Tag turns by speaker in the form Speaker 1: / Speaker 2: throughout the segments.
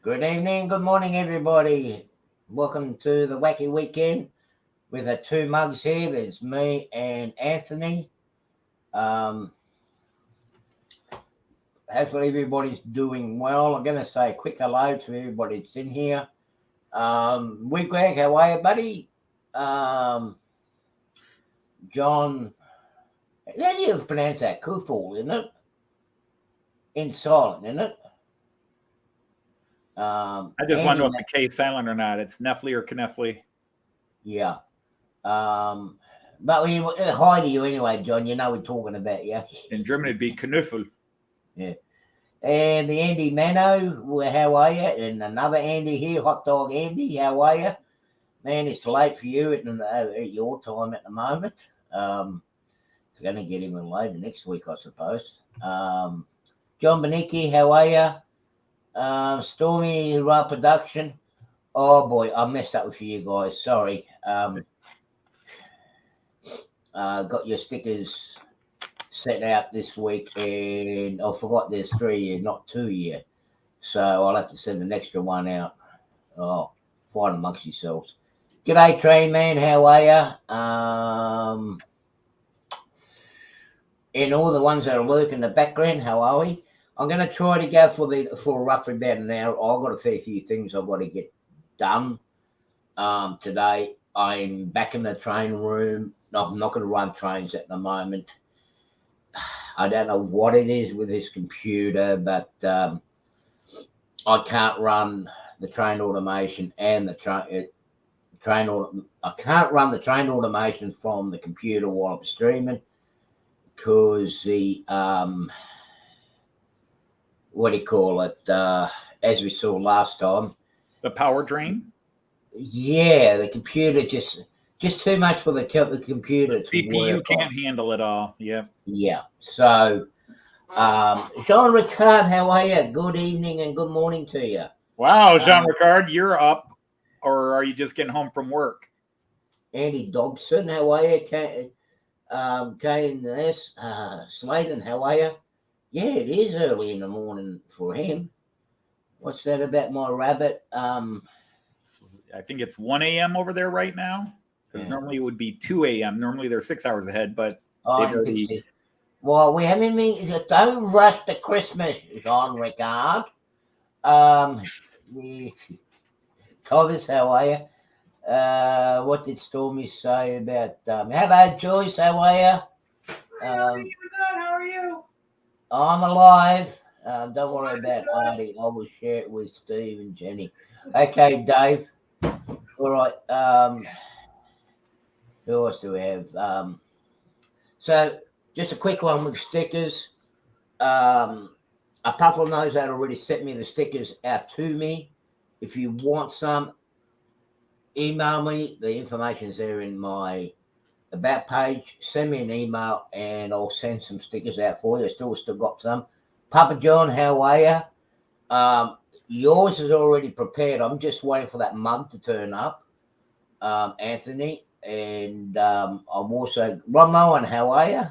Speaker 1: Good evening, good morning, everybody. Welcome to the Wacky Weekend with the two mugs here. There's me and Anthony. Hopefully, everybody's doing well. I'm going to say a quick hello to everybody that's in here. Greg, how are you, buddy? John, how do you pronounce that? Kufal, isn't it? In silent, isn't it?
Speaker 2: I just want to know if the K is silent or not. It's Neffley or Kneffley.
Speaker 1: Yeah. But hi to you anyway, John. You know we're talking about you.
Speaker 2: In German, it'd be Knuffel.
Speaker 1: Yeah. And the Andy Mano, how are you? And another Andy here, Hot Dog Andy, how are you? Man, it's late for you at your time at the moment. It's going to get even later next week, I suppose. John Benicki, how are you? Stormy Raw Production. Oh boy, I messed up with you guys. Sorry. Got your stickers set out this week, and I forgot there's 3 years, not 2 years. So I'll have to send an extra one out. Oh, fight amongst yourselves. G'day, Train Man. How are you? And all the ones that are lurking in the background, how are we? I'm going to try to go for roughly about an hour. I've got a fair few things I've got to get done today. I'm back in the train room. I'm not going to run trains at the moment. I don't know what it is with this computer, but I can't run the train automation and the I can't run the train automation from the computer while I'm streaming because the what do you call it? As we saw last time,
Speaker 2: the power drain.
Speaker 1: Yeah, the computer just too much for the computer.
Speaker 2: The CPU can't handle it all. Yeah.
Speaker 1: Yeah. So, Jean Ricard, how are you? Good evening and good morning to you.
Speaker 2: Wow, Jean Ricard, you're up, or are you just getting home from work?
Speaker 1: Andy Dobson, how are you? KNS Sladen, how are you? Yeah, it is early in the morning for him. What's that about my rabbit?
Speaker 2: I think it's 1 a.m. over there right now, because normally it would be 2 a.m. Normally they're 6 hours ahead, but
Speaker 1: well, we haven't been. Don't rush to Christmas, Jean Ricard. Thomas, how are you? What did Stormy say about? Hello, Joyce, how are you?
Speaker 3: Good. How are you?
Speaker 1: I'm alive. Don't worry about Artie. I will share it with Steve and Jenny. Okay, Dave. All right. Who else do we have? So just a quick one with stickers. A couple of those that already sent me the stickers out to me. If you want some, email me. The information's there in my about page. Send me an email and I'll send some stickers out for you. I still got some. Papa John, how are you? Yours is already prepared. I'm just waiting for that mug to turn up, Anthony. And I'm also Ramon. How are you?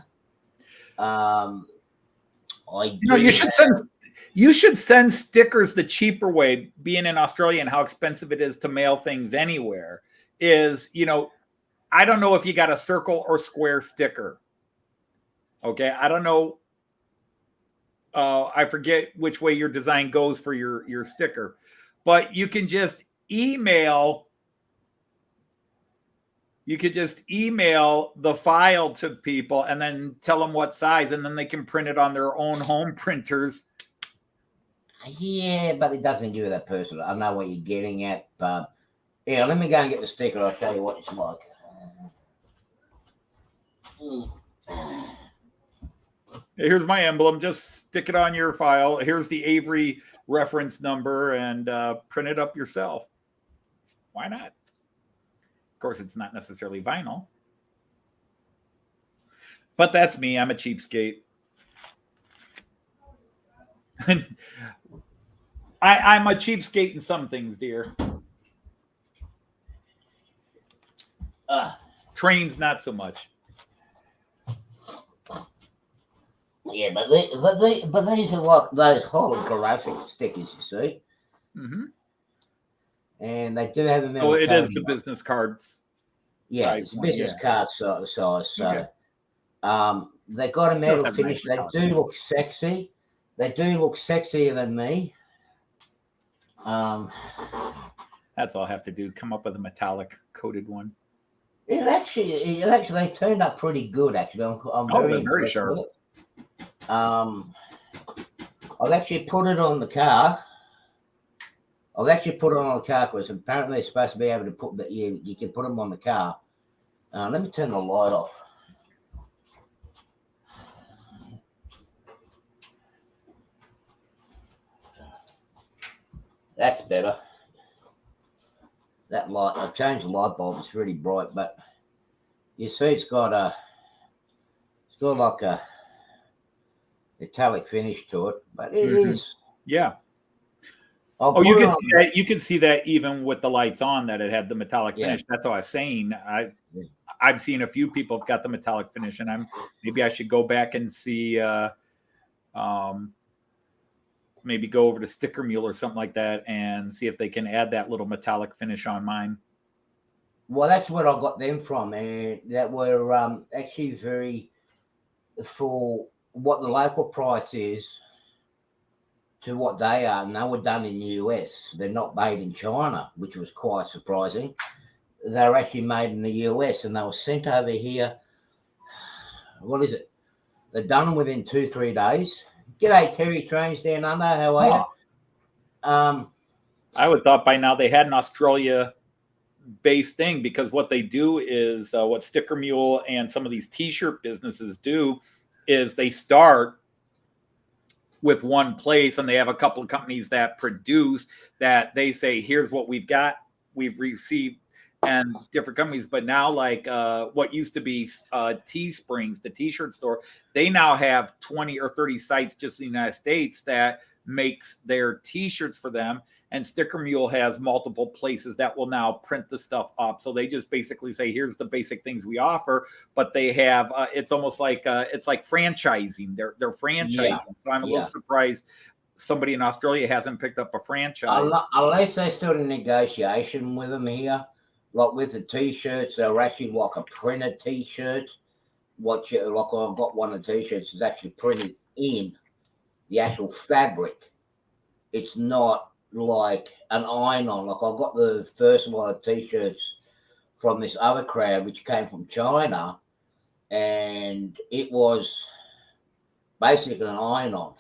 Speaker 2: You should send stickers the cheaper way. Being in Australia and how expensive it is to mail things anywhere is, I don't know if you got a circle or square sticker. Okay, I don't know. I forget which way your design goes for your sticker, but you can just email. You could just email the file to people and then tell them what size, and then they can print it on their own home printers.
Speaker 1: Yeah, but it doesn't give you that person. I know what you're getting at, but yeah, let me go and get the sticker. I'll show you what it's like.
Speaker 2: Here's my emblem. Just stick it on your file. Here's the Avery reference number and print it up yourself. Why not? Of course, it's not necessarily vinyl. But that's me. I'm a cheapskate. I'm a cheapskate in some things, dear. Trains, not so much.
Speaker 1: Yeah, but these are like those holographic stickers, you see.
Speaker 2: Mm-hmm.
Speaker 1: And they do have a metal
Speaker 2: Oh, it is
Speaker 1: coating
Speaker 2: the
Speaker 1: on.
Speaker 2: business cards.
Speaker 1: Yeah,
Speaker 2: Size
Speaker 1: it's
Speaker 2: one,
Speaker 1: business
Speaker 2: yeah.
Speaker 1: card size. So
Speaker 2: Okay.
Speaker 1: they got a
Speaker 2: It does
Speaker 1: metal
Speaker 2: have a
Speaker 1: finish.
Speaker 2: nice
Speaker 1: They
Speaker 2: metallic
Speaker 1: do
Speaker 2: finish.
Speaker 1: look sexy. They do look sexier than me.
Speaker 2: That's all I have to do. Come up with a metallic coated one.
Speaker 1: It actually they turned up pretty good. Actually, I'm
Speaker 2: Oh,
Speaker 1: very
Speaker 2: they're very
Speaker 1: impressed
Speaker 2: sharp.
Speaker 1: with it. I've actually put it on the car. I've actually put it on the car because apparently they're supposed to be able to put that. You can put them on the car. Let me turn the light off. That's better. That light, I've changed the light bulb. It's really bright, but you see, it's got like a metallic finish to it, but it is.
Speaker 2: Yeah.
Speaker 1: I'll
Speaker 2: Oh, you
Speaker 1: put it
Speaker 2: can
Speaker 1: on
Speaker 2: see that. You can see that even with the lights on, that it had the metallic
Speaker 1: Yeah.
Speaker 2: finish. That's all I was saying. I've seen a few people have got the metallic finish, and maybe I should go back and see. Maybe go over to Sticker Mule or something like that and see if they can add that little metallic finish on mine.
Speaker 1: Well, that's where I got them from, and that were actually very, for what the local price is to what they are, and they were done in the US. They're not made in China, which was quite surprising. They're actually made in the US, and they were sent over here. What is it? They're done within 2-3 days. G'day, Terry Trains down under. How are you?
Speaker 2: I would thought by now they had an Australia-based thing, because what they do is what Sticker Mule and some of these T-shirt businesses do is they start with one place, and they have a couple of companies that produce that. They say, here's what we've got, we've received, and different companies. But now, like what used to be Teesprings, the T-shirt store, they now have 20 or 30 sites just in the United States that makes their T-shirts for them. And Sticker Mule has multiple places that will now print the stuff up. So they just basically say, here's the basic things we offer, but they have, it's almost like, it's like franchising. They're franchising.
Speaker 1: Yeah.
Speaker 2: So I'm a little surprised somebody in Australia hasn't picked up a franchise.
Speaker 1: Unless they're still in negotiation with them here, like with the T-shirts, they're actually like a printed T-shirt. Like I've got one of the T-shirts is actually printed in the actual fabric. It's not like an iron-on. Like I've got the first lot of T-shirts from this other crowd, which came from China, and it was basically an iron-on.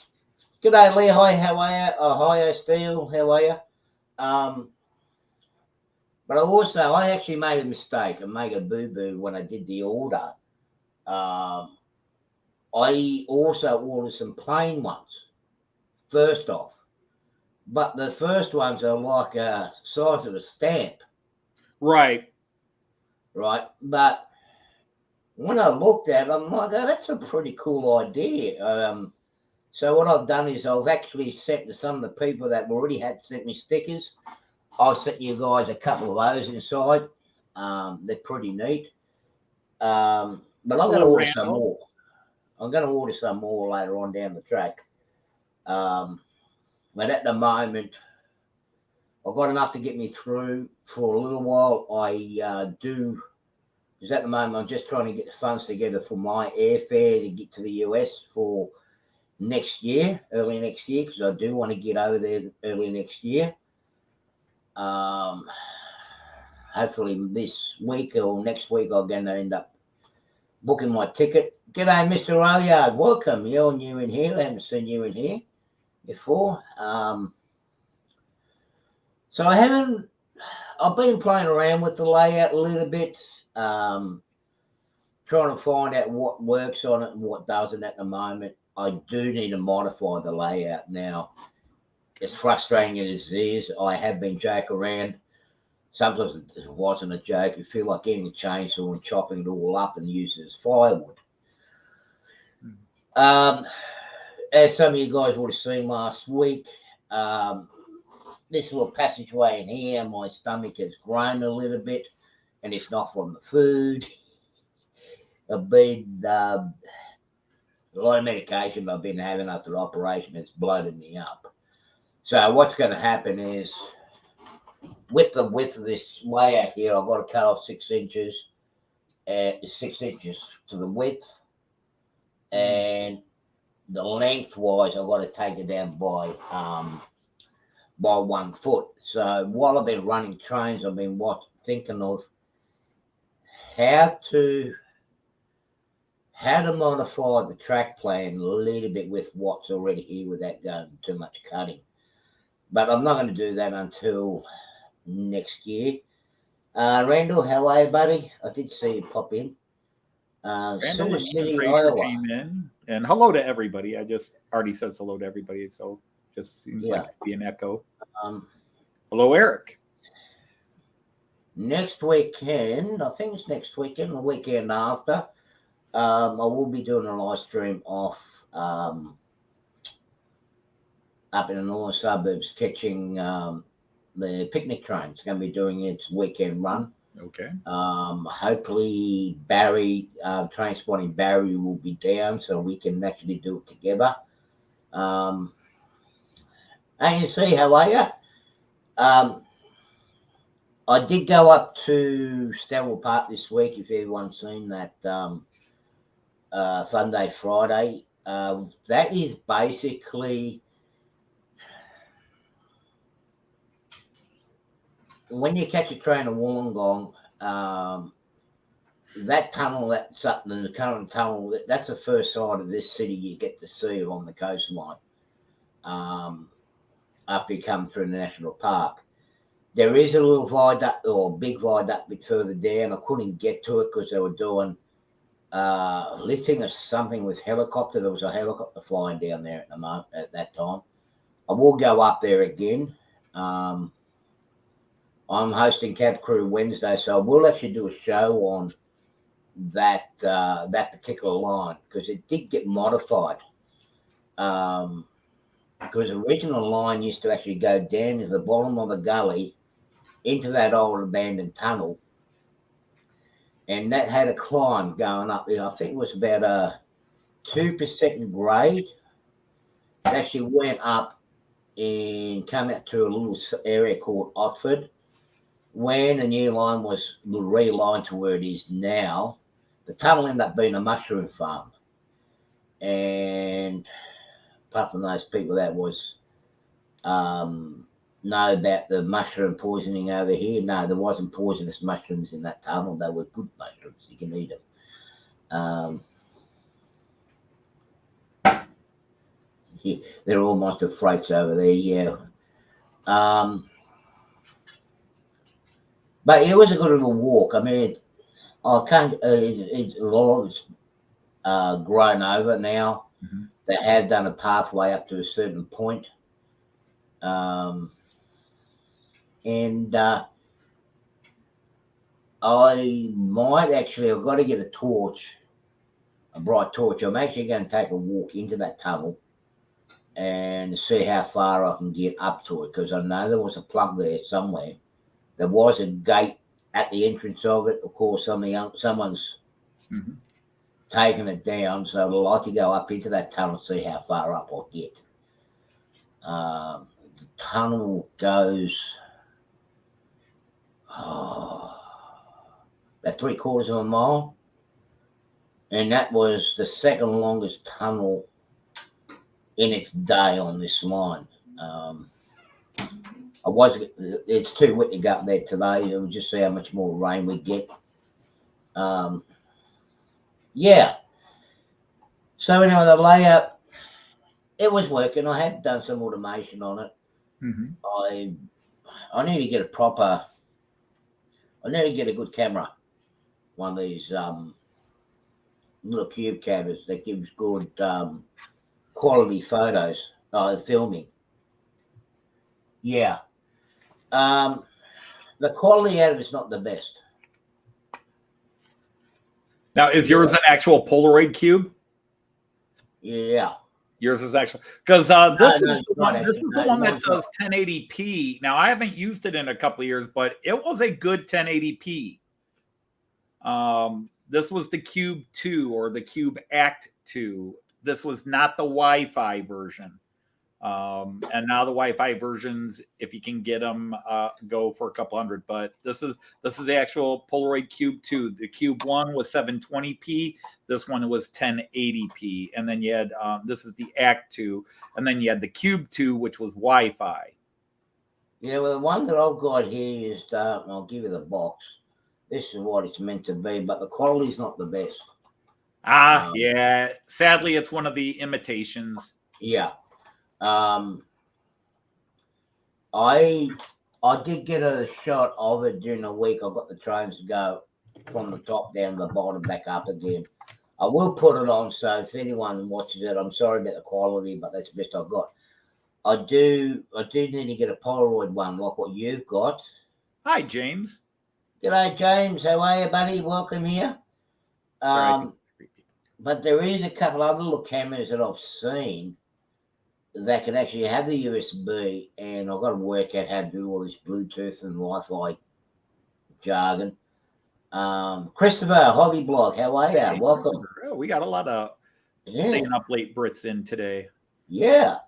Speaker 1: G'day, Lee. Hi, how are you? Hi, Steele. How are you? But I actually made a mistake and made a boo-boo when I did the order. I also ordered some plain ones, first off. But the first ones are like a size of a stamp.
Speaker 2: Right.
Speaker 1: Right. But when I looked at it, I'm like, oh, that's a pretty cool idea. So what I've done is I've actually sent to some of the people that already had sent me stickers. I'll send you guys a couple of those inside. They're pretty neat. But I'm going to order some more. I'm going to order some more later on down the track. But at the moment, I've got enough to get me through for a little while. Because at the moment, I'm just trying to get the funds together for my airfare to get to the US for next year, early next year, because I do want to get over there early next year. Hopefully this week or next week, I'm going to end up booking my ticket. G'day, Mr. Royard. Welcome. You're new in here. I haven't seen you in here before. So I've been playing around with the layout a little bit, trying to find out what works on it and what doesn't at the moment. I do need to modify the layout now. As frustrating as it is, I have been joking around. Sometimes it wasn't a joke. You feel like getting a chainsaw and chopping it all up and use it as firewood. As some of you guys would have seen last week, this little passageway in here, my stomach has grown a little bit, and it's not from the food. I've been a lot of medication I've been having after the operation has bloated me up. So what's going to happen is with the width of this layout here, I've got to cut off 6 inches, 6 inches to the width, and the lengthwise I've got to take it down by 1 foot. So while I've been running trains, I've been thinking of how to modify the track plan a little bit with what's already here without going too much cutting. But I'm not going to do that until next year. Randall, how are you, buddy? I did see you pop in.
Speaker 2: Randall
Speaker 1: Sioux
Speaker 2: and
Speaker 1: City,
Speaker 2: Fraser
Speaker 1: Iowa.
Speaker 2: came in, and hello to everybody. I just already says hello to everybody, so just seems like it'd be an echo. Hello, Eric.
Speaker 1: Next weekend, I think it's next weekend, the weekend after, I will be doing a live stream off up in the northern suburbs, catching the picnic train. It's going to be doing its weekend run.
Speaker 2: Okay.
Speaker 1: Hopefully Barry, Transporting Barry will be down so we can actually do it together. Hey, you see, how are you? I did go up to Stanwell Park this week, if everyone's seen that Fun Day Friday. That is basically when you catch a train to Wollongong, that tunnel, that's up in the current tunnel, that's the first side of this city you get to see along the coastline after you come through the national park. There is a little viaduct or big viaduct a bit further down. I couldn't get to it because they were doing lifting or something with helicopter. There was a helicopter flying down there at the moment at that time. I will go up there again. I'm hosting Cab Crew Wednesday, so I will actually do a show on that that particular line because it did get modified. Because the original line used to actually go down to the bottom of the gully into that old abandoned tunnel, and that had a climb going up there. I think it was about a 2% grade. It actually went up and came out to a little area called Otford. When the new line was relined to where it is now, the tunnel ended up being a mushroom farm. And apart from those people that was know about the mushroom poisoning over here, no, there wasn't poisonous mushrooms in that tunnel. They were good mushrooms. You can eat them. Yeah, they're almost a freights over there, yeah. But it was a good little walk. I mean, I can't. It's a lot of it's grown over now.
Speaker 2: Mm-hmm.
Speaker 1: They have done a pathway up to a certain point. And I might actually, I've got to get a torch, a bright torch. I'm actually going to take a walk into that tunnel and see how far I can get up to it, because I know there was a plug there somewhere. There was a gate at the entrance of it. Of course, someone's taken it down, so I'd like to go up into that tunnel and see how far up I get. The tunnel goes about 3/4 of a mile, and that was the second longest tunnel in its day on this line. It's too wet to go up there today. We'll just see how much more rain we get. Yeah. So anyway, the layout, it was working. I had done some automation on it.
Speaker 2: Mm-hmm.
Speaker 1: I need to get a good camera. One of these little cube cameras that gives good quality photos, filming. Yeah. The quality out of it's not the best.
Speaker 2: Now, is yours an actual Polaroid Cube?
Speaker 1: Yeah.
Speaker 2: Yours is actual, because this is the one that
Speaker 1: not.
Speaker 2: does 1080p. Now, I haven't used it in a couple of years, but it was a good 1080p. This was the Cube 2 or the Cube Act 2. This was not the Wi-Fi version. And now the Wi-Fi versions, if you can get them, go for a couple hundred. But this is the actual Polaroid Cube 2. The Cube 1 was 720p. This one was 1080p. And then you had this is the Act 2, and then you had the Cube 2, which was Wi-Fi.
Speaker 1: Yeah, well, the one that I've got here is I'll give you the box. This is what it's meant to be, but the quality's not the best.
Speaker 2: Yeah. Sadly, it's one of the imitations.
Speaker 1: Yeah. I did get a shot of it during the week. I got the trains to go from the top down to the bottom back up again. I will put it on, so if anyone watches it, I'm sorry about the quality, but that's the best I've got. I do need to get a Polaroid one like what you've got.
Speaker 2: Hi, James.
Speaker 1: G'day, James. How are you, buddy? Welcome here. But there is a couple other little cameras that I've seen that can actually have the USB, and I've got to work out how to do all this Bluetooth and Wi-Fi jargon. Christopher, Hobby Blog, how are you?
Speaker 2: Hey,
Speaker 1: welcome.
Speaker 2: We got a lot of staying up late Brits in today.
Speaker 1: Yeah.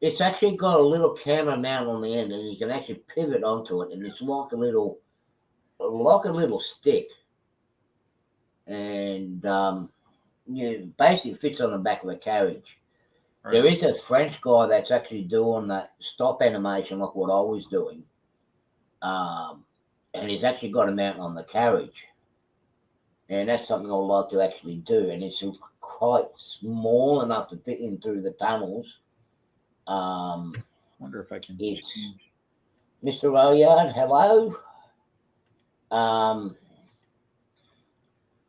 Speaker 1: It's actually got a little camera mount on the end, and you can actually pivot onto it, and it's like a little stick. And basically fits on the back of a carriage. Right. There is a French guy that's actually doing that stop animation like what I was doing. And he's actually got a mount on the carriage. And that's something I'd like to actually do. And it's quite small enough to fit in through the tunnels.
Speaker 2: Wonder if I can.
Speaker 1: It's Mr. Royard, hello.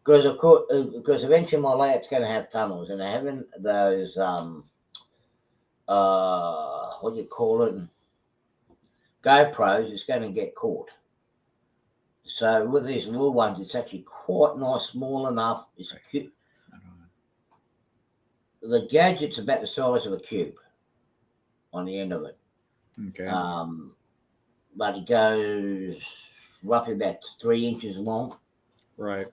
Speaker 1: Because eventually my layout's going to have tunnels, and having those what do you call it, GoPros, it's going to get caught. So with these little ones, it's actually quite nice, small enough. It's cute. The gadget's about the size of a cube on the end of it.
Speaker 2: Okay.
Speaker 1: But it goes roughly about 3 inches long.
Speaker 2: Right.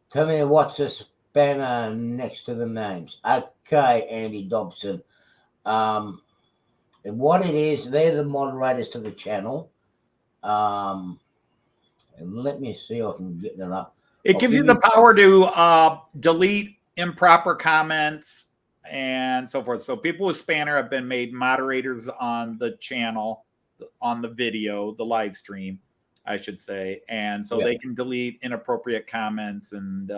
Speaker 1: Tell me what's the spanner next to the names. Okay, Andy Dobson. And what it is, they're the moderators to the channel. And let me see if I can get it up.
Speaker 2: It gives you the power to delete improper comments and so forth. So people with Spanner have been made moderators on the channel, on the video, the live stream, I should say. And so they can delete inappropriate comments and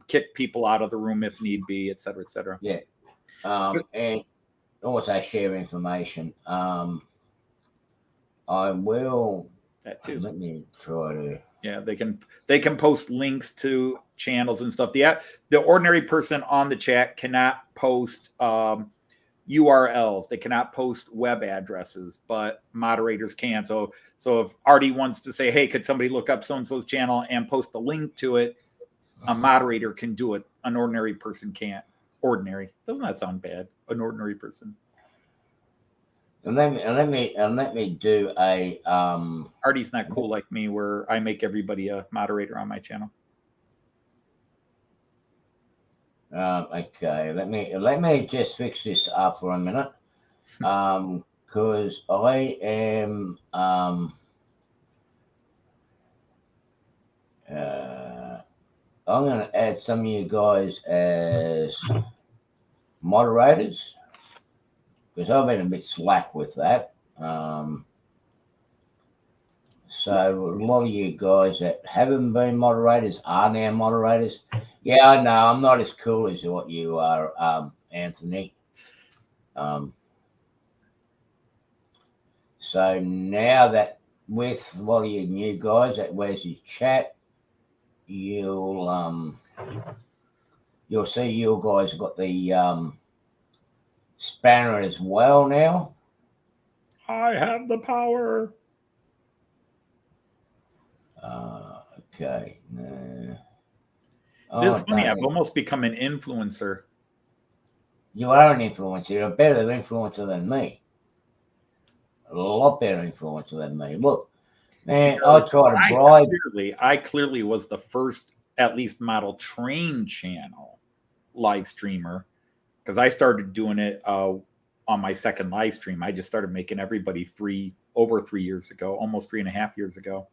Speaker 2: kick people out of the room if need be, et cetera, et cetera.
Speaker 1: Yeah. And also share information. I will.
Speaker 2: That too.
Speaker 1: Let me try to.
Speaker 2: Yeah, they can post links to channels and stuff. The ordinary person on the chat cannot post URLs. They cannot post web addresses, but moderators can. So if Artie wants to say, hey, could somebody look up so-and-so's channel and post a link to it, a moderator can do it. An ordinary person can't. Ordinary. Doesn't that sound bad? An ordinary person.
Speaker 1: And let me do a
Speaker 2: Artie's not cool like me where I make everybody a moderator on my channel.
Speaker 1: Okay, let me just fix this up for a minute. Because I am I'm gonna add some of you guys as moderators. Because I've been a bit slack with that. So a lot of you guys that haven't been moderators are now moderators. Yeah, I know. I'm not as cool as what you are, Anthony. So now that with a lot of you new guys that where's your chat, you'll see you guys got the Spanner as well now.
Speaker 2: I have the power.
Speaker 1: Okay.
Speaker 2: It's funny. I've almost become an influencer.
Speaker 1: You are an influencer. You're a better influencer than me. A lot better influencer than me. Look, man, I try to bribe.
Speaker 2: I clearly was the first, at least, model train channel live streamer, because I started doing it on my second live stream. I just started making everybody free over 3 years ago, almost 3.5 years ago.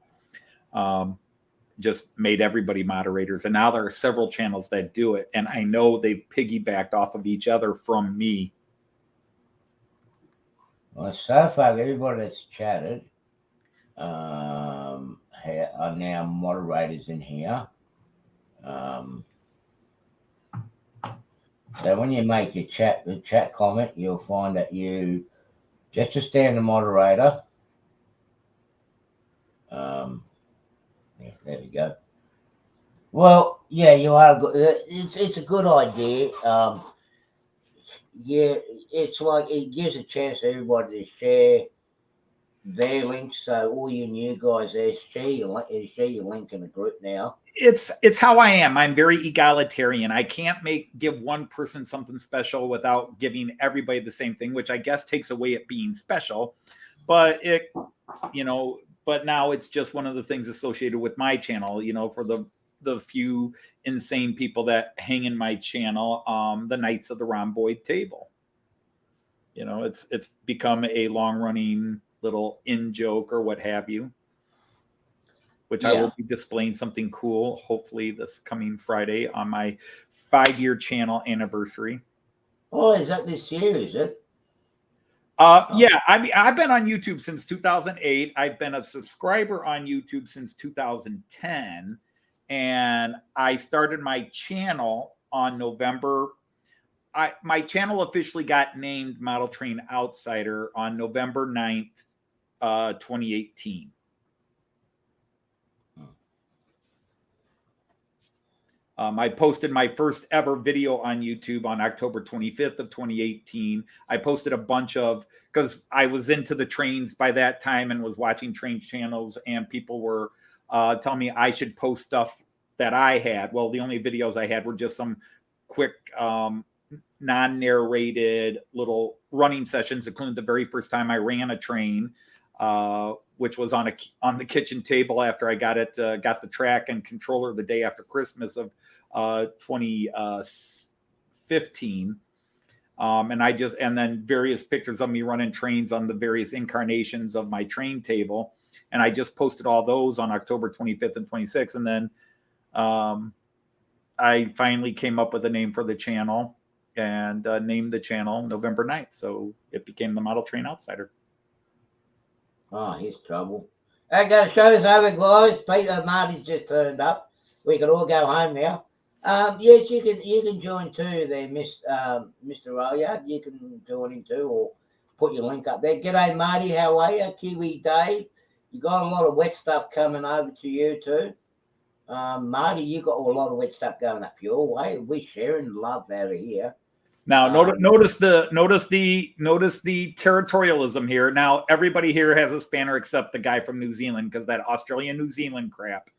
Speaker 2: Just made everybody moderators. And now there are several channels that do it. And I know they've piggybacked off of each other from me.
Speaker 1: Well, so far, everybody that's chatted are now moderators in here. So when you make the chat comment, you'll find that you just a standard moderator. Yeah, there we go. Well, yeah, you are good. It's a good idea. Yeah, it's like it gives a chance for everybody to share their links. So all you new guys there, share your link in the group now.
Speaker 2: It's how I am. I'm very egalitarian. I can't give one person something special without giving everybody the same thing, which I guess takes away it being special. But but now it's just one of the things associated with my channel, for the few insane people that hang in my channel, the Knights of the Rhomboid Table. It's become a long-running little in-joke or what have you, which I will be displaying something cool, hopefully this coming Friday on my 5-year channel anniversary.
Speaker 1: Oh, is that this year, is it?
Speaker 2: Yeah, I've been on YouTube since 2008. I've been a subscriber on YouTube since 2010. And I started my channel on November. My channel officially got named Model Train Outsider on November 9th, 2018. I posted my first ever video on YouTube on October 25th of 2018. I posted a bunch because I was into the trains by that time and was watching train channels, and people were telling me I should post stuff that I had. Well, the only videos I had were just some quick non-narrated little running sessions, including the very first time I ran a train, which was on the kitchen table after I got the track and controller the day after Christmas of 2015. And then various pictures of me running trains on the various incarnations of my train table. And I just posted all those on October 25th and 26th. And then I finally came up with a name for the channel and named the channel November 9th. So it became the Model Train Outsider.
Speaker 1: Oh, here's trouble. Okay, show's over, guys. Peter Marty's just turned up. We can all go home now. Yes, you can join too there, Mr. Roya. You can join him too, or put your link up there. G'day, Marty. How are you? Kiwi Dave. You got a lot of wet stuff coming over to you too. Marty, you got a lot of wet stuff going up your way. We're sharing love over here.
Speaker 2: Now, notice the territorialism here. Now, everybody here has a spanner except the guy from New Zealand, because that Australian New Zealand crap.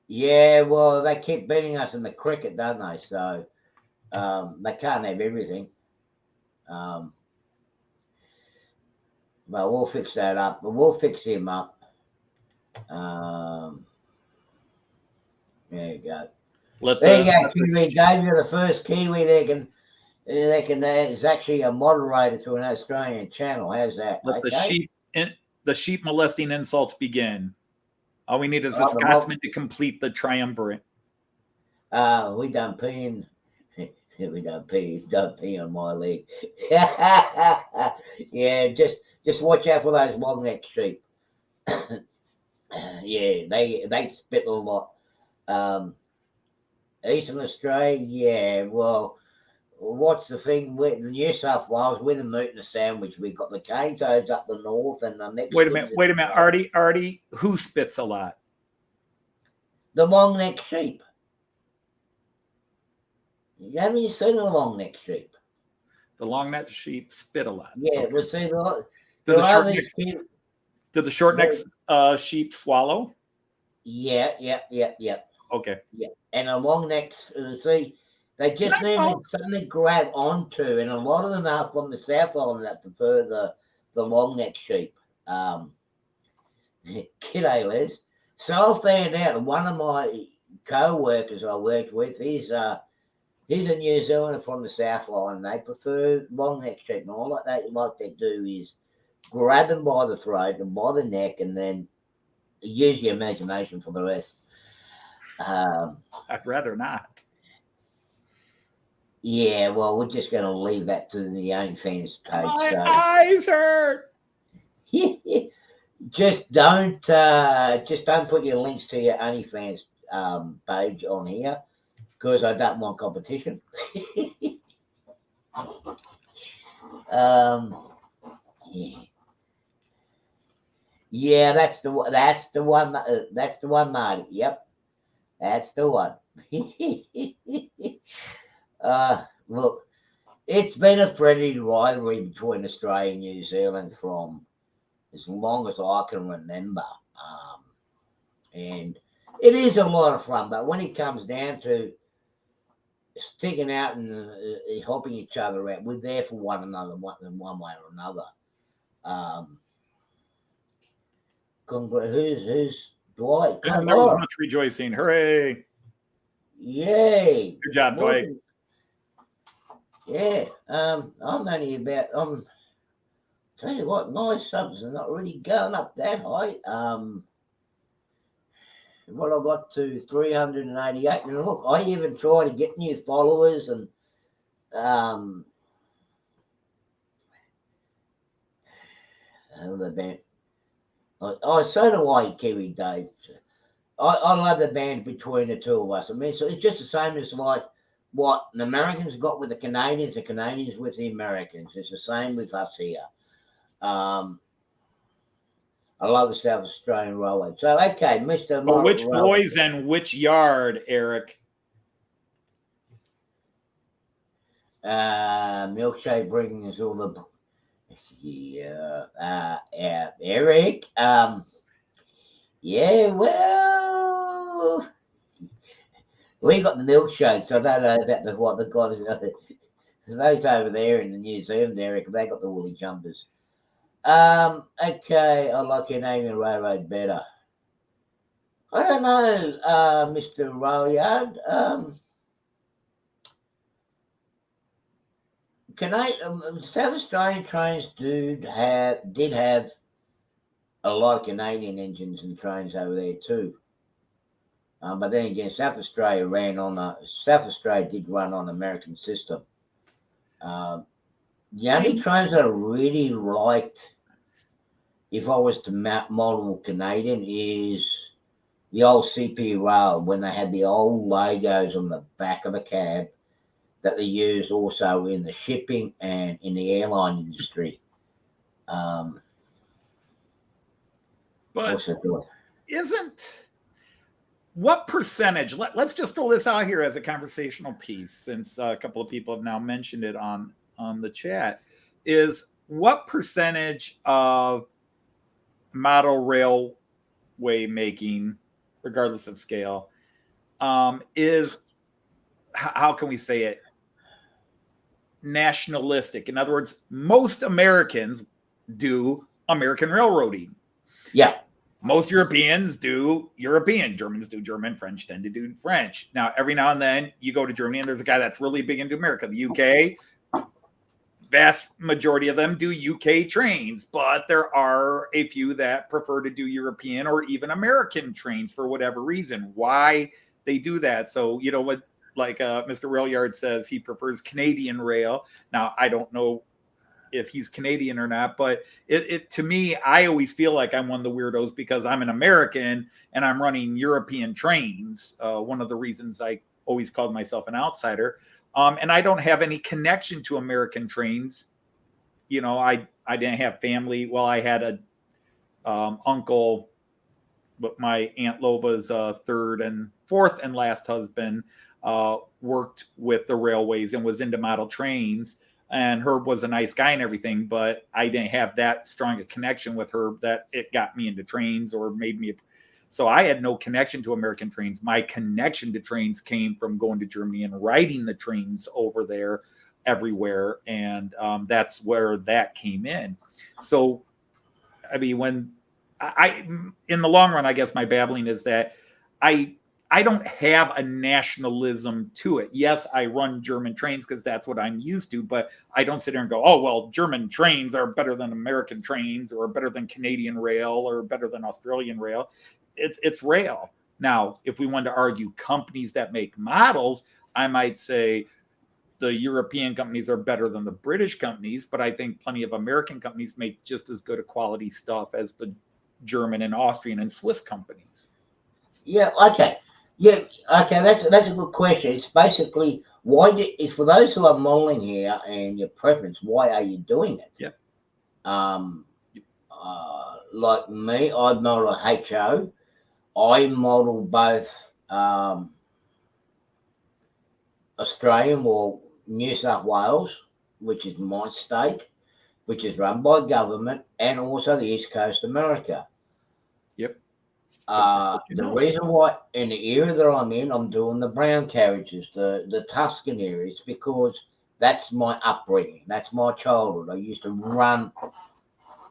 Speaker 1: Yeah, well, they keep beating us in the cricket, don't they? So they can't have everything. But we'll fix that up. We'll fix him up. There you go. There you go, Kiwi Dave. You're the first Kiwi that is actually a moderator to an Australian channel. How's that?
Speaker 2: Let the sheep molesting insults begin. All we need is a Scotsman to complete the triumvirate.
Speaker 1: We done peeing. We done pee on my leg. Yeah, just watch out for those long-necked sheep. Yeah, they spit a lot. Eastern Australia, yeah. Well, what's the thing with New South Wales? We're the meat and the sandwich. We've got the cane toads up the north, and the next.
Speaker 2: Wait a minute. Artie, who spits a lot?
Speaker 1: The long-necked sheep. Haven't you seen a long-necked sheep?
Speaker 2: The long-necked sheep spit a lot.
Speaker 1: Yeah,
Speaker 2: okay.
Speaker 1: We'll see.
Speaker 2: Do the short-necked sheep swallow?
Speaker 1: Yeah.
Speaker 2: Okay.
Speaker 1: Yeah, and a long-necked, see, they just need something to grab onto, and a lot of them are from the South Island that prefer the long-necked sheep. G'day, Les. So I found out that one of my co-workers I worked with, he's a New Zealander from the South Island. They prefer long neck treatment. All like that, what they do is grab them by the throat and by the neck, and then use your imagination for the rest.
Speaker 2: I'd rather not.
Speaker 1: Yeah, well, we're just going to leave that to the OnlyFans page.
Speaker 2: My eyes hurt.
Speaker 1: Just don't put your links to your OnlyFans page on here, because I don't want competition. Yeah, that's the one. That's the one. That's the one, Marty. Yep, that's the one. Look, it's been a friendly rivalry between Australia and New Zealand from as long as I can remember, and it is a lot of fun. But when it comes down to sticking out and helping each other out, we're there for one another, one way or another. Who's Dwight?
Speaker 2: There was much rejoicing. Hooray!
Speaker 1: Yay!
Speaker 2: Good job, Dwight.
Speaker 1: Yeah. I'm only about. Tell you what, my subs are not really going up that high. What I got to 388, and look, I even try to get new followers, and the band. So do I, Kiwi Dave. I love the band between the two of us. I mean, so it's just the same as like what the Americans got with the Canadians with the Americans. It's the same with us here. I love the South Australian Railway. So, okay, Mr.
Speaker 2: But which boys and which yard, Eric?
Speaker 1: Milkshake bringing us all the... Yeah, Eric. Yeah, well, we got the milkshakes. I don't know about what the guys. Those over there in the New Zealand, Eric, they got the woolly jumpers. Okay, I like Canadian Railroad better. I don't know, Mr. Railyard. South Australian trains did have a lot of Canadian engines and trains over there too. But then again, South Australia did run on American system. The only trains that I really liked, if I was to model Canadian, is the old CP Rail, when they had the old logos on the back of the cab that they used also in the shipping and in the airline industry.
Speaker 2: But what percentage, let's just throw this out here as a conversational piece, since a couple of people have now mentioned it on the chat, is what percentage of model railway making, regardless of scale, is, how can we say it, nationalistic? In other words, most Americans do American railroading.
Speaker 1: Yeah.
Speaker 2: Most Europeans do European. Germans do German. French tend to do French. Now, every now and then you go to Germany and there's a guy that's really big into America. The UK, vast majority of them do UK trains, but there are a few that prefer to do European or even American trains for whatever reason. Why they do that? So, you know what, like Mr. Railyard says, he prefers Canadian rail. Now, I don't know if he's Canadian or not, but it to me, I always feel like I'm one of the weirdos because I'm an American and I'm running European trains. One of the reasons I always called myself an outsider. And I don't have any connection to American trains. You know, I didn't have family. Well, I had a uncle, but my Aunt Loba's third and fourth and last husband worked with the railways and was into model trains. And Herb was a nice guy and everything, but I didn't have that strong a connection with Herb that it got me into trains or made me. So I had no connection to American trains. My connection to trains came from going to Germany and riding the trains over there everywhere. And that's where that came in. So, I mean, when I in the long run, I guess my babbling is that I don't have a nationalism to it. Yes, I run German trains because that's what I'm used to, but I don't sit there and go, oh, well, German trains are better than American trains or better than Canadian rail or better than Australian rail. It's rail. Now, if we wanted to argue companies that make models, I might say the European companies are better than the British companies, but I think plenty of American companies make just as good a quality stuff as the German and Austrian and Swiss companies.
Speaker 1: Yeah, okay. Yeah, okay, that's a good question. It's basically it's for those who are modeling here and your preference, why are you doing it?
Speaker 2: Yeah.
Speaker 1: Like me, I model a HO. I model both Australian or New South Wales, which is my state, which is run by government, and also the East Coast America.
Speaker 2: Yep.
Speaker 1: The reason why in the area that I'm in, I'm doing the brown carriages, the Tuscan areas, because that's my upbringing. That's my childhood. I used to ride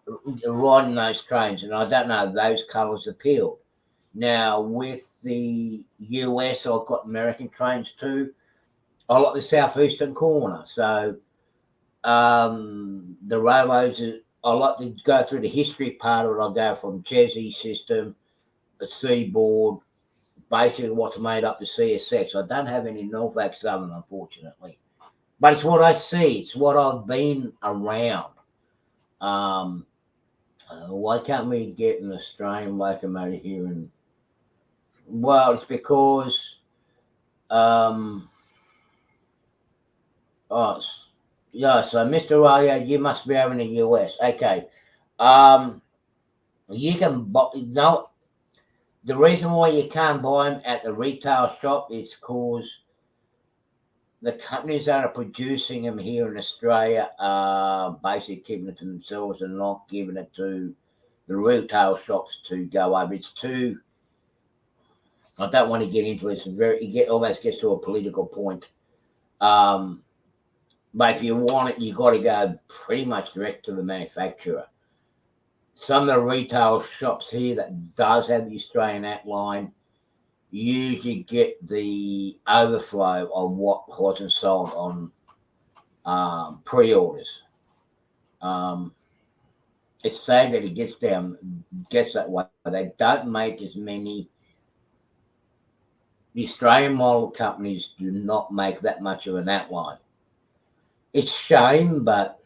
Speaker 1: in those trains, and I don't know, those colours appealed. Now, with the US, I've got American trains too. I like the southeastern corner. So the railroads, I like to go through the history part of it. I'll go from Chesney system, the seaboard, basically what's made up the CSX. I don't have any Norfolk Southern, unfortunately. But it's what I see. It's what I've been around. Why can't we get an Australian locomotive here? Well, it's because yeah, so Mr. Raya, you must be over in the US. Okay. You can buy, no, the reason why you can't buy them at the retail shop is because the companies that are producing them here in Australia are basically keeping it to themselves and not giving it to the retail shops to go over. It's too, I don't want to get into it. It almost gets to a political point. But if you want it, you've got to go pretty much direct to the manufacturer. Some of the retail shops here that does have the Australian outline usually get the overflow of what wasn't sold on pre-orders. It's sad that it gets that way. They don't make as many. The Australian model companies do not make that much of an outline. It's a shame, but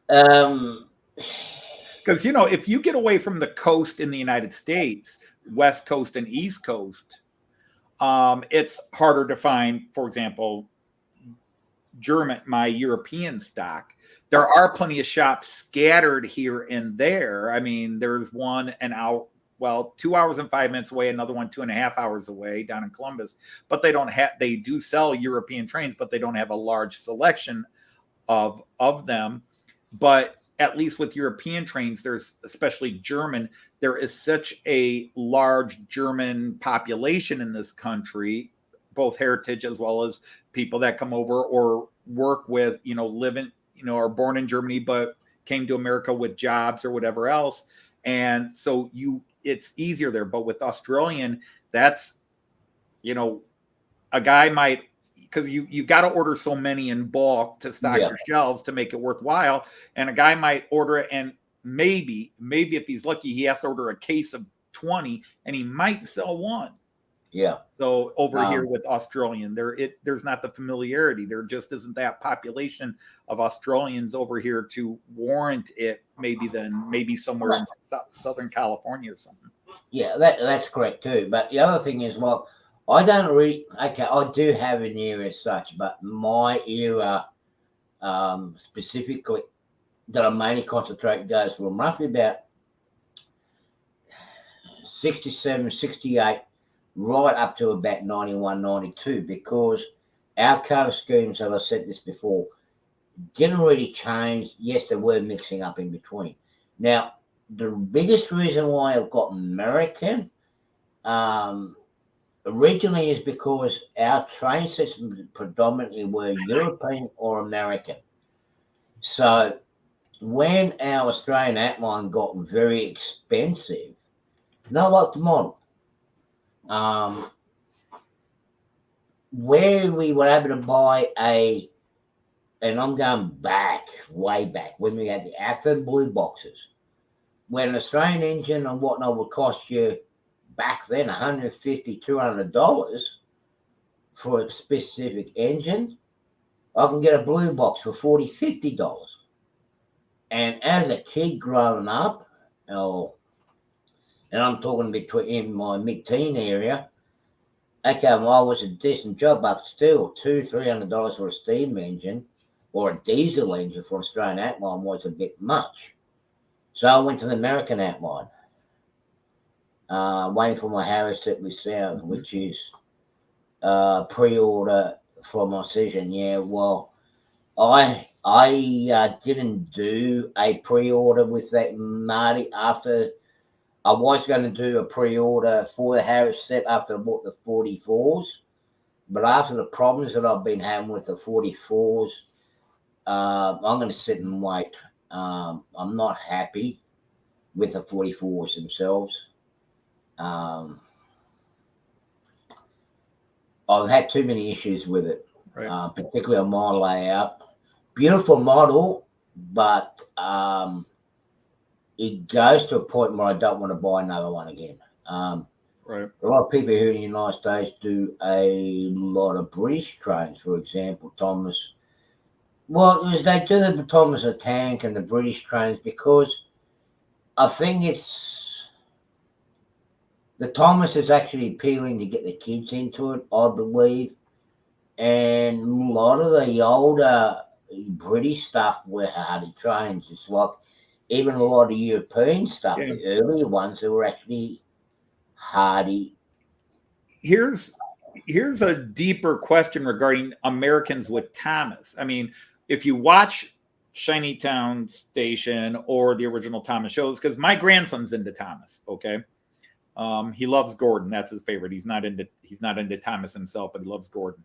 Speaker 2: because if you get away from the coast in the United States, West Coast and East Coast, it's harder to find, for example, my European stock. There are plenty of shops scattered here and there. I mean, there's one an hour, 2 hours and 5 minutes away, another one 2.5 hours away down in Columbus, but they do sell European trains, but they don't have a large selection of them. But at least with European trains, there's, especially German, there is such a large German population in this country, both heritage as well as people that come over or work with, live in, are born in Germany, but came to America with jobs or whatever else. And so it's easier there. But with Australian, that's, a guy might, because you've got to order so many in bulk to stock your shelves to make it worthwhile. And a guy might order it, and maybe if he's lucky, he has to order a case of 20 and he might sell one.
Speaker 1: Yeah.
Speaker 2: So over here with Australian, there's not the familiarity. There just isn't that population of Australians over here to warrant it. Maybe somewhere in Southern California or something.
Speaker 1: Yeah, that's correct too. But the other thing is, I don't really. Okay, I do have an era as such, but my era specifically that I mainly concentrate goes from roughly about 67, 68. Right up to about 91, 92, because our colour schemes, as I said this before, didn't really change. Yes, there were mixing up in between. Now, the biggest reason why I've got American originally is because our train systems predominantly were European or American. So when our Australian outline got very expensive, not like the model, where we were able to buy and I'm going back, way back, when we had the Athen blue boxes, when an Australian engine and whatnot would cost you back then $150, $200 for a specific engine, I can get a blue box for $40, $50. And as a kid growing up, and I'm talking in my mid-teen area, okay, well, it was a decent job, but still $200-$300 for a steam engine or a diesel engine for an Australian outline was a bit much. So I went to the American outline, waiting for my Harris set with sound, which is pre-order for my Cision. Yeah, well, I didn't do a pre-order with that, Marty, after I was going to do a pre-order for the Harris set after I bought the 44s, but after the problems that I've been having with the 44s, I'm going to sit and wait. I'm not happy with the 44s themselves. I've had too many issues with it, right. Particularly on my layout. Beautiful model, but it goes to a point where I don't want to buy another one again.
Speaker 2: Right.
Speaker 1: A lot of people here in the United States do a lot of British trains, for example, Thomas. Well, they do the Thomas the Tank and the British trains because I think the Thomas is actually appealing to get the kids into it, I believe. And a lot of the older British stuff were hardy trains. It's like even a lot of European stuff, yeah. The earlier ones that were actually hardy.
Speaker 2: Here's a deeper question regarding Americans with Thomas. I mean, if you watch Shiny Town Station or the original Thomas shows, because my grandson's into Thomas, okay? He loves Gordon. That's his favorite. He's not into Thomas himself, but he loves Gordon.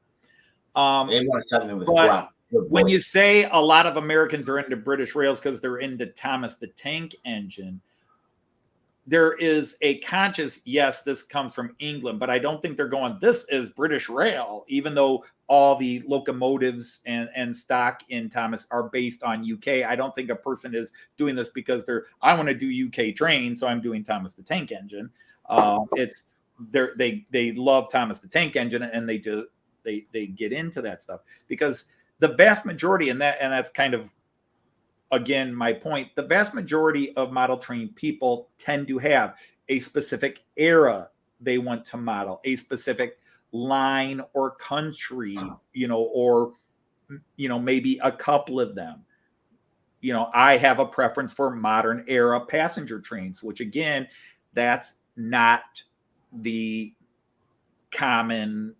Speaker 2: When you say a lot of Americans are into British rails because they're into Thomas the Tank Engine, there is a conscious, yes, this comes from England, but I don't think they're going, this is British rail, even though all the locomotives and stock in Thomas are based on UK. I don't think a person is doing this because I want to do UK trains, so I'm doing Thomas the Tank Engine. They love Thomas the Tank Engine, and they get into that stuff because the vast majority, and that's kind of, again, my point, the vast majority of model train people tend to have a specific era they want to model, a specific line or country, or maybe a couple of them. I have a preference for modern era passenger trains, which again, that's not the common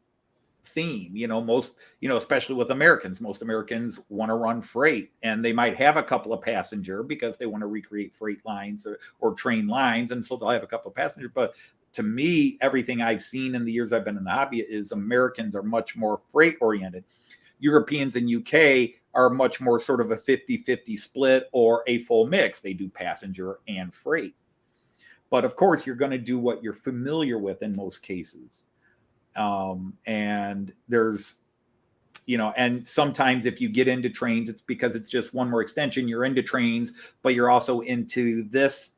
Speaker 2: theme. Most, especially with Americans, most Americans want to run freight, and they might have a couple of passenger because they want to recreate freight lines or train lines, and so they'll have a couple of passenger. But to me, everything I've seen in the years I've been in the hobby is Americans are much more freight oriented. Europeans and UK are much more sort of a 50-50 split or a full mix. They do passenger and freight. But of course, you're going to do what you're familiar with in most cases. And there's, and sometimes if you get into trains, it's because it's just one more extension. You're into trains, but you're also into this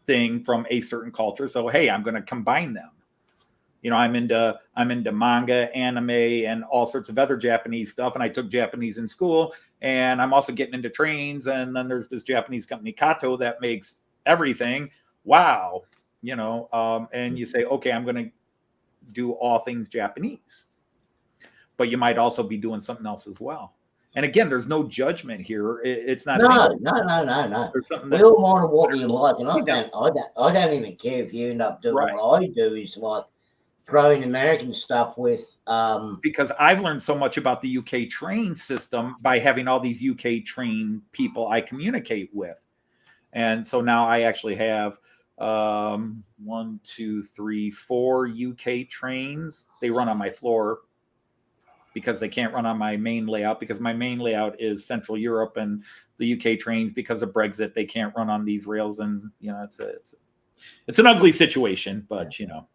Speaker 2: thing from a certain culture. So, hey, I'm going to combine them. I'm into manga, anime, and all sorts of other Japanese stuff. And I took Japanese in school, and I'm also getting into trains. And then there's this Japanese company, Kato, that makes everything. Wow. And you say, okay, I'm going to do all things Japanese, but you might also be doing something else as well. And again, there's no judgment here. It's not.
Speaker 1: No.
Speaker 2: There's something
Speaker 1: we all want what we like, and I don't even care if you end up doing what I do. Is like throwing American stuff with.
Speaker 2: Because I've learned so much about the UK train system by having all these UK train people I communicate with, and so now I actually have 1, 2, 3, 4 UK trains. They run on my floor because they can't run on my main layout, because my main layout is Central Europe, and the UK trains because of Brexit. They can't run on these rails, and you know, it's an ugly situation. But you know,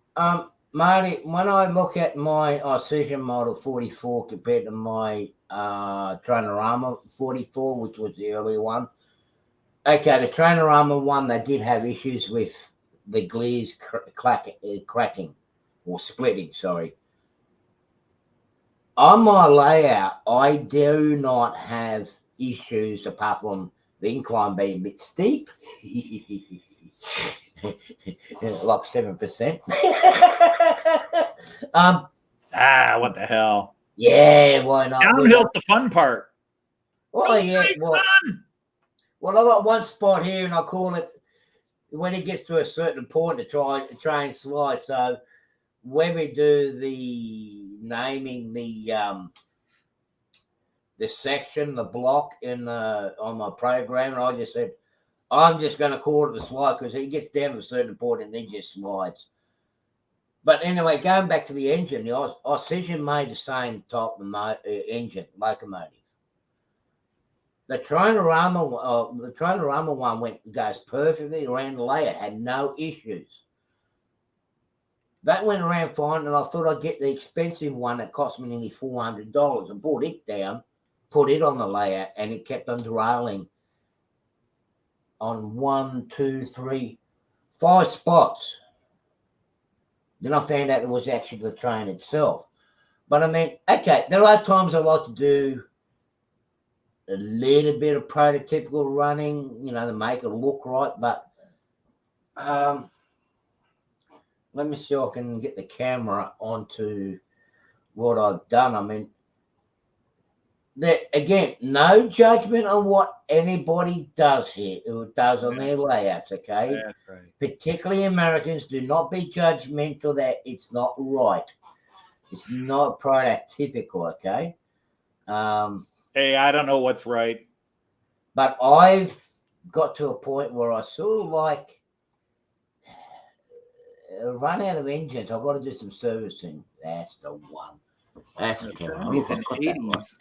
Speaker 1: Marty, when I look at my Precision Model 44 compared to my Trainorama 44, which was the earlier one. Okay, the Trainorama one, they did have issues with the gears cracking or splitting, sorry. On my layout, I do not have issues apart from the incline being a bit steep. Like 7%.
Speaker 2: what the hell?
Speaker 1: Yeah, why not?
Speaker 2: Downhill's the fun part.
Speaker 1: Oh, yeah. Well, I got one spot here, and I call it when it gets to a certain point to try and slide. So when we do the naming the section, the block on my program, I just said I'm just going to call it the slide because it gets down to a certain point and it just slides. But anyway, going back to the engine, the Precision made the same type of engine locomotive. The Trainorama one goes perfectly around the layout, had no issues. That went around fine, and I thought I'd get the expensive one that cost me nearly $400 and brought it down, put it on the layout, and it kept on derailing on 1, 2, 3, 5 spots. Then I found out it was actually the train itself. But I mean, okay, there are times I like to do a little bit of prototypical running, you know, to make it look right. But let me see if I can get the camera onto what I've done. I mean, again, no judgment on what anybody does here, who does on their layouts, okay?
Speaker 2: That's right.
Speaker 1: Particularly Americans, do not be judgmental that it's not right. It's not prototypical, okay?
Speaker 2: Hey, I don't know what's right.
Speaker 1: But I've got to a point where I sort of like run out of engines. I've got to do some servicing. That's the one. That's the camera.
Speaker 2: 70s and 80s.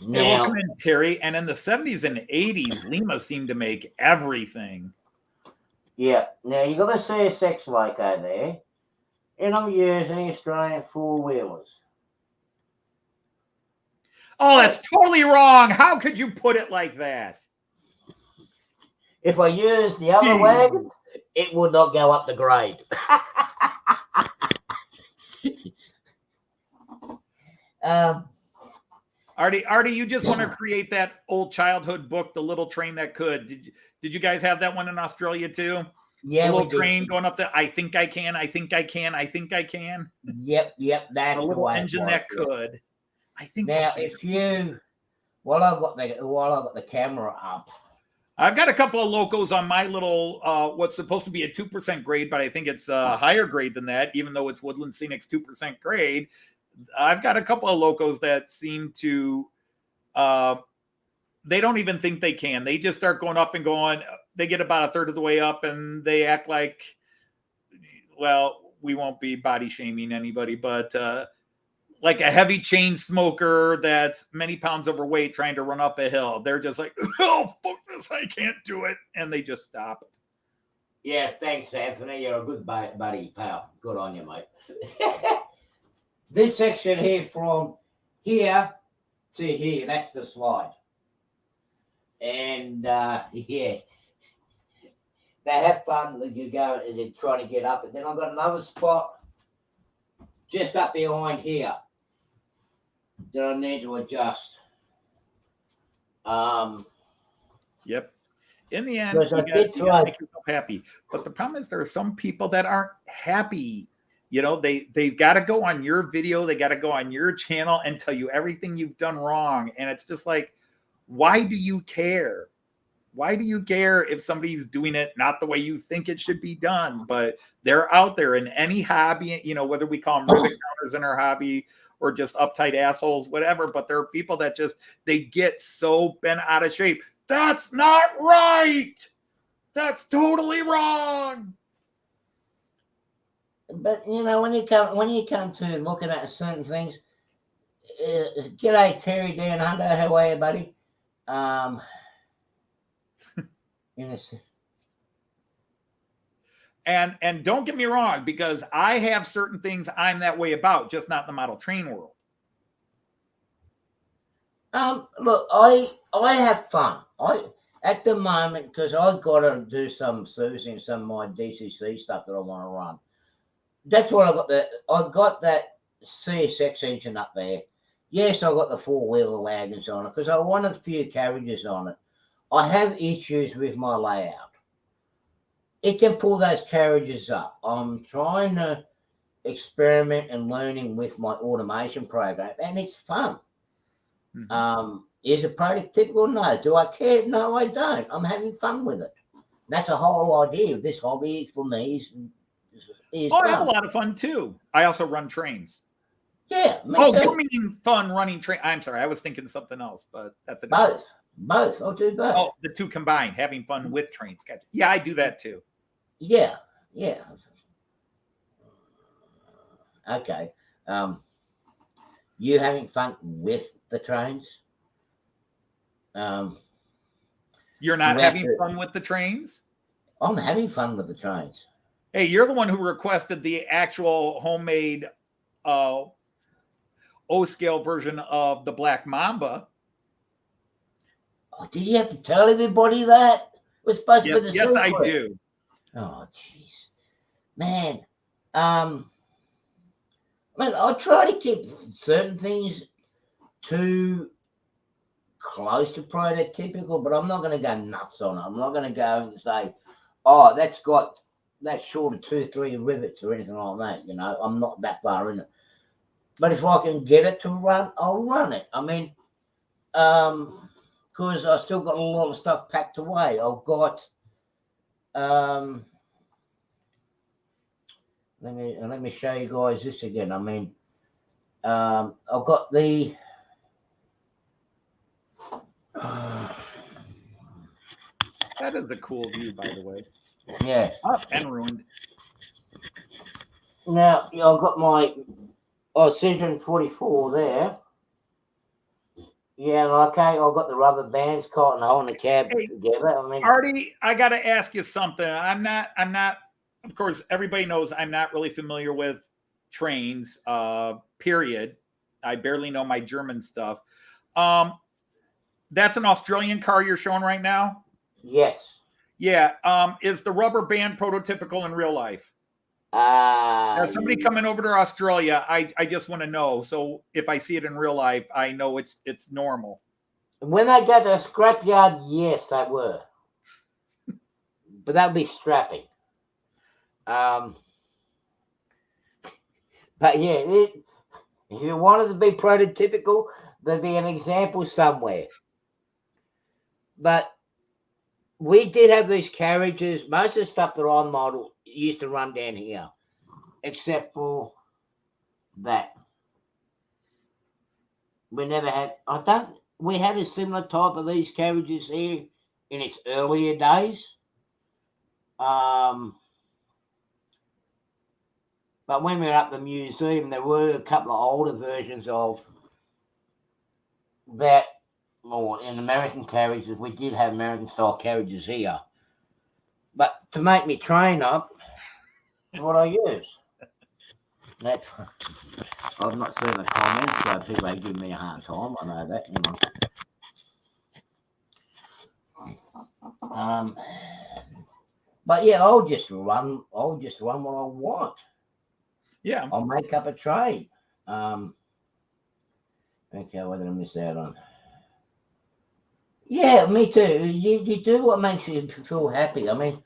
Speaker 1: Now,
Speaker 2: Hey, welcome in, Terry. And in the 70s and 80s, Lima seemed to make everything.
Speaker 1: yeah. Now you got the CSX loco there, and I'm using Australian 4-wheelers.
Speaker 2: Oh, that's totally wrong. How could you put it like that?
Speaker 1: If I use the other wagon, it would not go up the grade.
Speaker 2: Artie, you just want to create that old childhood book, The Little Train That Could. Did you guys have that one in Australia too?
Speaker 1: Yeah,
Speaker 2: the little train going up the I think I can.
Speaker 1: Yep, that's
Speaker 2: the little engine that could. I think
Speaker 1: now if you while I've got the camera up.
Speaker 2: I've got a couple of locos on my little what's supposed to be a 2% grade, but I think it's a higher grade than that, even though it's Woodland Scenic's 2% grade. I've got a couple of locos that seem to they don't even think they can. They just start going up and going. They get about a third of the way up and they act like, well, we won't be body shaming anybody, but like a heavy chain smoker that's many pounds overweight trying to run up a hill. They're just like, oh, fuck this, I can't do it. And they just stop.
Speaker 1: Yeah, thanks, Anthony. You're a good buddy, pal. Good on you, mate. This section here from here to here, that's the slide. And, yeah, they have fun when you go and they're trying to get up. And then I've got another spot just up behind here that I need to adjust.
Speaker 2: Yep. In the end, you gotta make yourself happy. But the problem is there are some people that aren't happy. You know, they've got to go on your video, they got to go on your channel and tell you everything you've done wrong. And it's just like, why do you care? Why do you care if somebody's doing it not the way you think it should be done? But they're out there in any hobby, you know, whether we call them rivet counters in our hobby or just uptight assholes, whatever. But there are people that just, they get so bent out of shape. That's not right. That's totally wrong.
Speaker 1: But you know, when you come to looking at certain things, g'day Terry down under, how are you, buddy? In a,
Speaker 2: And don't get me wrong, because I have certain things I'm that way about, just not in the model train world.
Speaker 1: look, I have fun. At the moment, because I got to do some servicing, some of my DCC stuff that I want to run. That's what I got that CSX engine up there. Yes, I got the 4-wheeler wagons on it because I want a few carriages on it. I have issues with my layout. It can pull those carriages up. I'm trying to experiment and learning with my automation program, and it's fun. Mm-hmm. Is it prototypical? No. Do I care? No, I don't. I'm having fun with it. That's the whole idea of this hobby for me. Is
Speaker 2: I have a lot of fun too. I also run trains.
Speaker 1: Yeah.
Speaker 2: Oh, you mean fun running train? I'm sorry, I was thinking something else, but that's a
Speaker 1: both. Both. I'll do both.
Speaker 2: Oh, the two combined, having fun with trains. Yeah, I do that too.
Speaker 1: Yeah. Okay. You having fun with the trains?
Speaker 2: You're not having fun with the trains?
Speaker 1: I'm having fun with the trains.
Speaker 2: Hey, you're the one who requested the actual homemade O-scale version of the Black Mamba.
Speaker 1: Oh, did you have to tell everybody that? It was supposed to be the
Speaker 2: Yes,
Speaker 1: secret.
Speaker 2: I do.
Speaker 1: Oh, jeez. Man, I try to keep certain things too close to prototypical, but I'm not going to go nuts on it. I'm not going to go and say, oh, that's short of 2-3 rivets or anything like that. You know, I'm not that far in it. But if I can get it to run, I'll run it. I mean, because I still got a lot of stuff packed away. I've got, let me show you guys this again. I mean, I've got the.
Speaker 2: That is a cool view, by the way.
Speaker 1: Yeah.
Speaker 2: Up and ruined.
Speaker 1: Now, I've got my Cision 44 there. Yeah, okay, I've got the rubber bands caught and holding the cab together. I mean,
Speaker 2: Artie, I got to ask you something. I'm not, of course, everybody knows I'm not really familiar with trains, period. I barely know my German stuff. That's an Australian car you're showing right now?
Speaker 1: Yes.
Speaker 2: Yeah. Is the rubber band prototypical in real life? As somebody coming over to Australia, I just want to know. So if I see it in real life, I know it's normal.
Speaker 1: When I got to a scrapyard, yes, I were. But that would be strapping. But yeah, if you wanted to be prototypical, there'd be an example somewhere. But we did have these carriages. Most of the stuff that I modeled used to run down here, except for that. We never had. We had a similar type of these carriages here in its earlier days. But when we were up the museum, there were a couple of older versions of that. Or in American carriages, we did have American style carriages here. But to make me train up, what I use. I've not seen the comments, so people are giving me a hard time. I know that, But yeah, I'll just run what I want.
Speaker 2: Yeah.
Speaker 1: I'll make up a train. Okay, what did I miss out on? Yeah, me too. You do what makes you feel happy. I mean,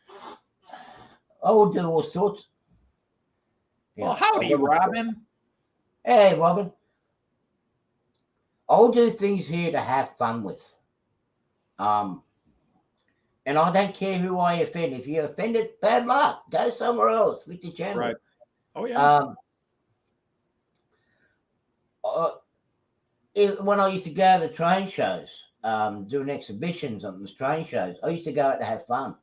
Speaker 1: I will do all sorts.
Speaker 2: Well, howdy, Robin.
Speaker 1: Hey, Robin. I'll do things here to have fun with. And I don't care who I offend. If you offended, bad luck. Go somewhere else. Switch the channel.
Speaker 2: Right. Oh, yeah.
Speaker 1: When I used to go to the train shows, doing exhibitions on the train shows, I used to go out to have fun.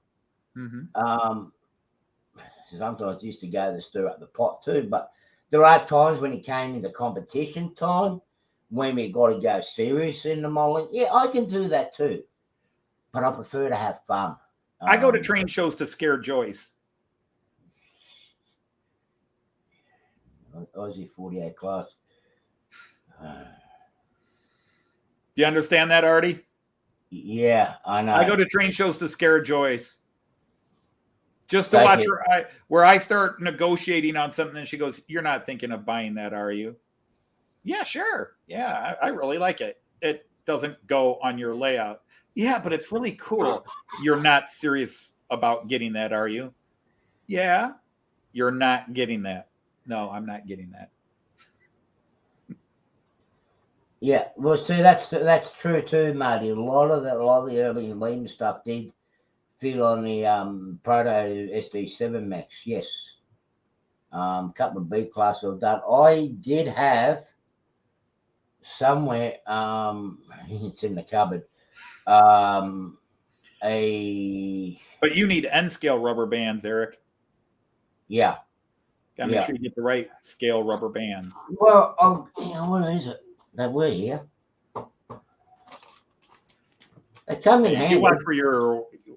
Speaker 2: Mm-hmm.
Speaker 1: Sometimes I used to go to stir up the pot too, but there are times when it came into competition time when we got to go serious in the modeling, yeah, I can do that too. But I prefer to have fun.
Speaker 2: I go to train shows to scare Joyce.
Speaker 1: Aussie 48 class.
Speaker 2: Do you understand that, Artie?
Speaker 1: Yeah, I know.
Speaker 2: I go to train shows to scare Joyce. Just to watch her, where I start negotiating on something and she goes, "You're not thinking of buying that, are you?" Yeah, sure. Yeah, I really like it. It doesn't go on your layout. Yeah, but it's really cool. You're not serious about getting that, are you? Yeah, you're not getting that. No, I'm not getting that.
Speaker 1: Yeah, well, see, that's true too, Marty. A lot of the early Liam stuff did fit on the Proto SD7 Max. Yes, couple of B class I've done. I did have somewhere. It's in the cupboard.
Speaker 2: But you need N scale rubber bands, Eric.
Speaker 1: Yeah.
Speaker 2: Gotta make sure you get the right scale rubber bands.
Speaker 1: Well, what is it? That were here. They come in handy.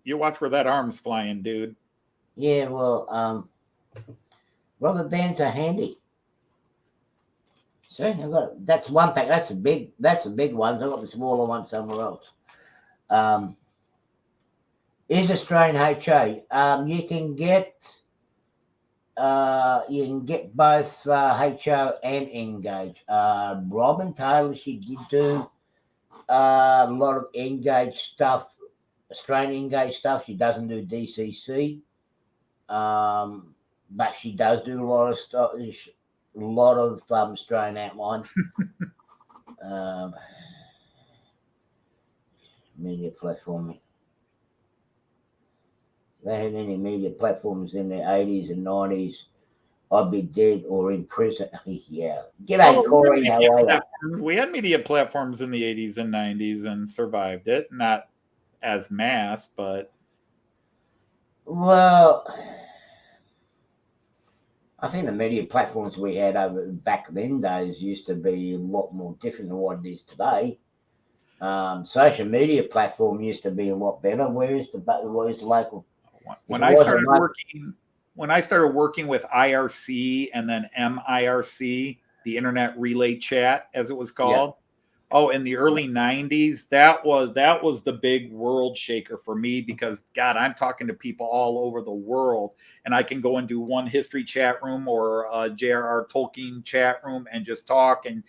Speaker 2: You watch where that arm's flying, dude.
Speaker 1: Yeah, well, rubber bands are handy. See, I've got that's one thing. That's a big one. I've got the smaller one somewhere else. Is Australian HO. You can get both HO and Engage. Robin Taylor, she did do a lot of Engage stuff, Australian Engage stuff. She doesn't do DCC, but she does do a lot of stuff. A lot of Australian outline. Media platform. If they had any media platforms in the 80s and 90s, I'd be dead or in prison. Yeah. G'day, Corey. How are you?
Speaker 2: We had media platforms in the 80s and 90s and survived it. Not as mass, but.
Speaker 1: Well, I think the media platforms we had over back then days used to be a lot more different than what it is today. Social media platform used to be a lot better. Where's the local?
Speaker 2: When I started working with IRC and then MIRC, the Internet Relay Chat, as it was called. Oh, in the early 90s, that was the big world shaker for me because, God, I'm talking to people all over the world, and I can go into one history chat room or a J.R.R. Tolkien chat room and just talk and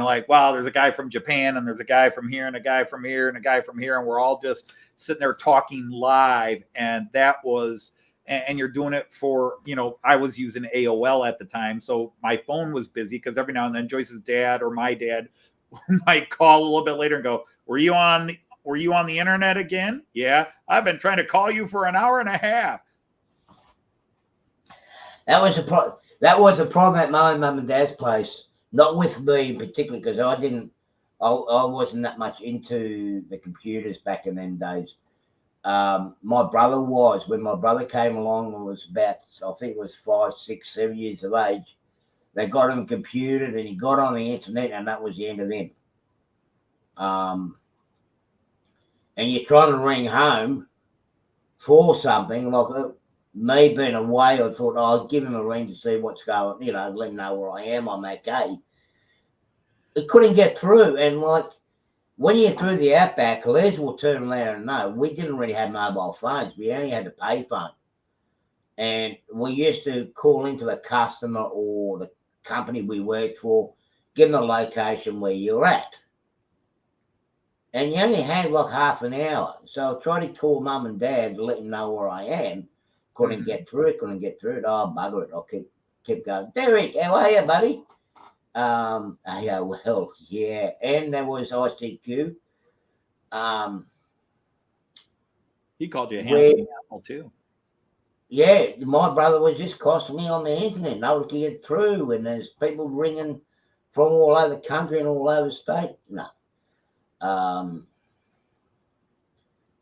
Speaker 2: like, wow, there's a guy from Japan and there's a guy from here and a guy from here and a guy from here, and we're all just sitting there talking live, and that was. And you're doing it for, I was using AOL at the time, so my phone was busy because every now and then Joyce's dad or my dad might call a little bit later and go, were you on the internet again? Yeah, I've been trying to call you for an hour and a half.
Speaker 1: That was a problem at my mum and dad's place. Not with me in particular, because I wasn't that much into the computers back in them days. My brother was. When my brother came along and was about, I think it was 5, 6, 7 years of age, they got him computed and he got on the internet, and that was the end of him. And you're trying to ring home for something, like me being away, I thought, I'll give him a ring to see what's going, let him know where I am, I'm okay. It couldn't get through, and like, when you're through the outback, Les will turn around and know, we didn't really have mobile phones. We only had a pay phone. And we used to call into the customer or the company we worked for, give them the location where you're at. And you only had like half an hour. So I tried to call mum and dad to let them know where I am. Couldn't get through it. Oh, bugger it. I'll keep going. Derek, how are you, buddy? Yeah, well, yeah. And there was ICQ.
Speaker 2: He called you a handsome apple too.
Speaker 1: Yeah, my brother was just constantly on the internet. Nobody could get through, and there's people ringing from all over the country and all over the state. No.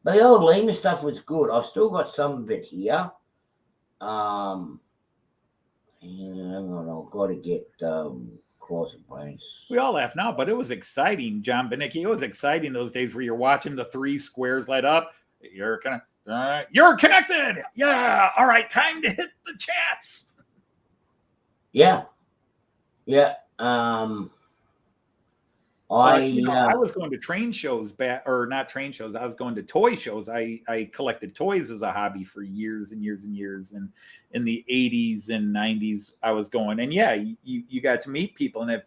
Speaker 1: But the old Lima stuff was good. I've still got some of it here. I've got to get course it was.
Speaker 2: We all laugh now, but it was exciting, John Benicki. It was exciting those days where you're watching the 3 squares light up. You're connected. Yeah. All right. Time to hit the chats.
Speaker 1: Yeah.
Speaker 2: I was going to train shows or not train shows. I was going to toy shows. I collected toys as a hobby for years and years and years. And in the 80s and 90s, I was going. And yeah, you got to meet people. And if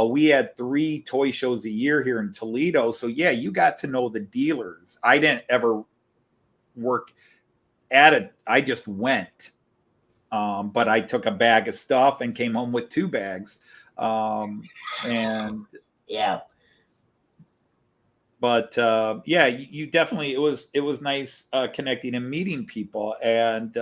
Speaker 2: we had 3 toy shows a year here in Toledo, so yeah, you got to know the dealers. I didn't ever work at it. I just went. But I took a bag of stuff and came home with 2 bags. And
Speaker 1: yeah.
Speaker 2: But yeah, you definitely, it was nice connecting and meeting people. And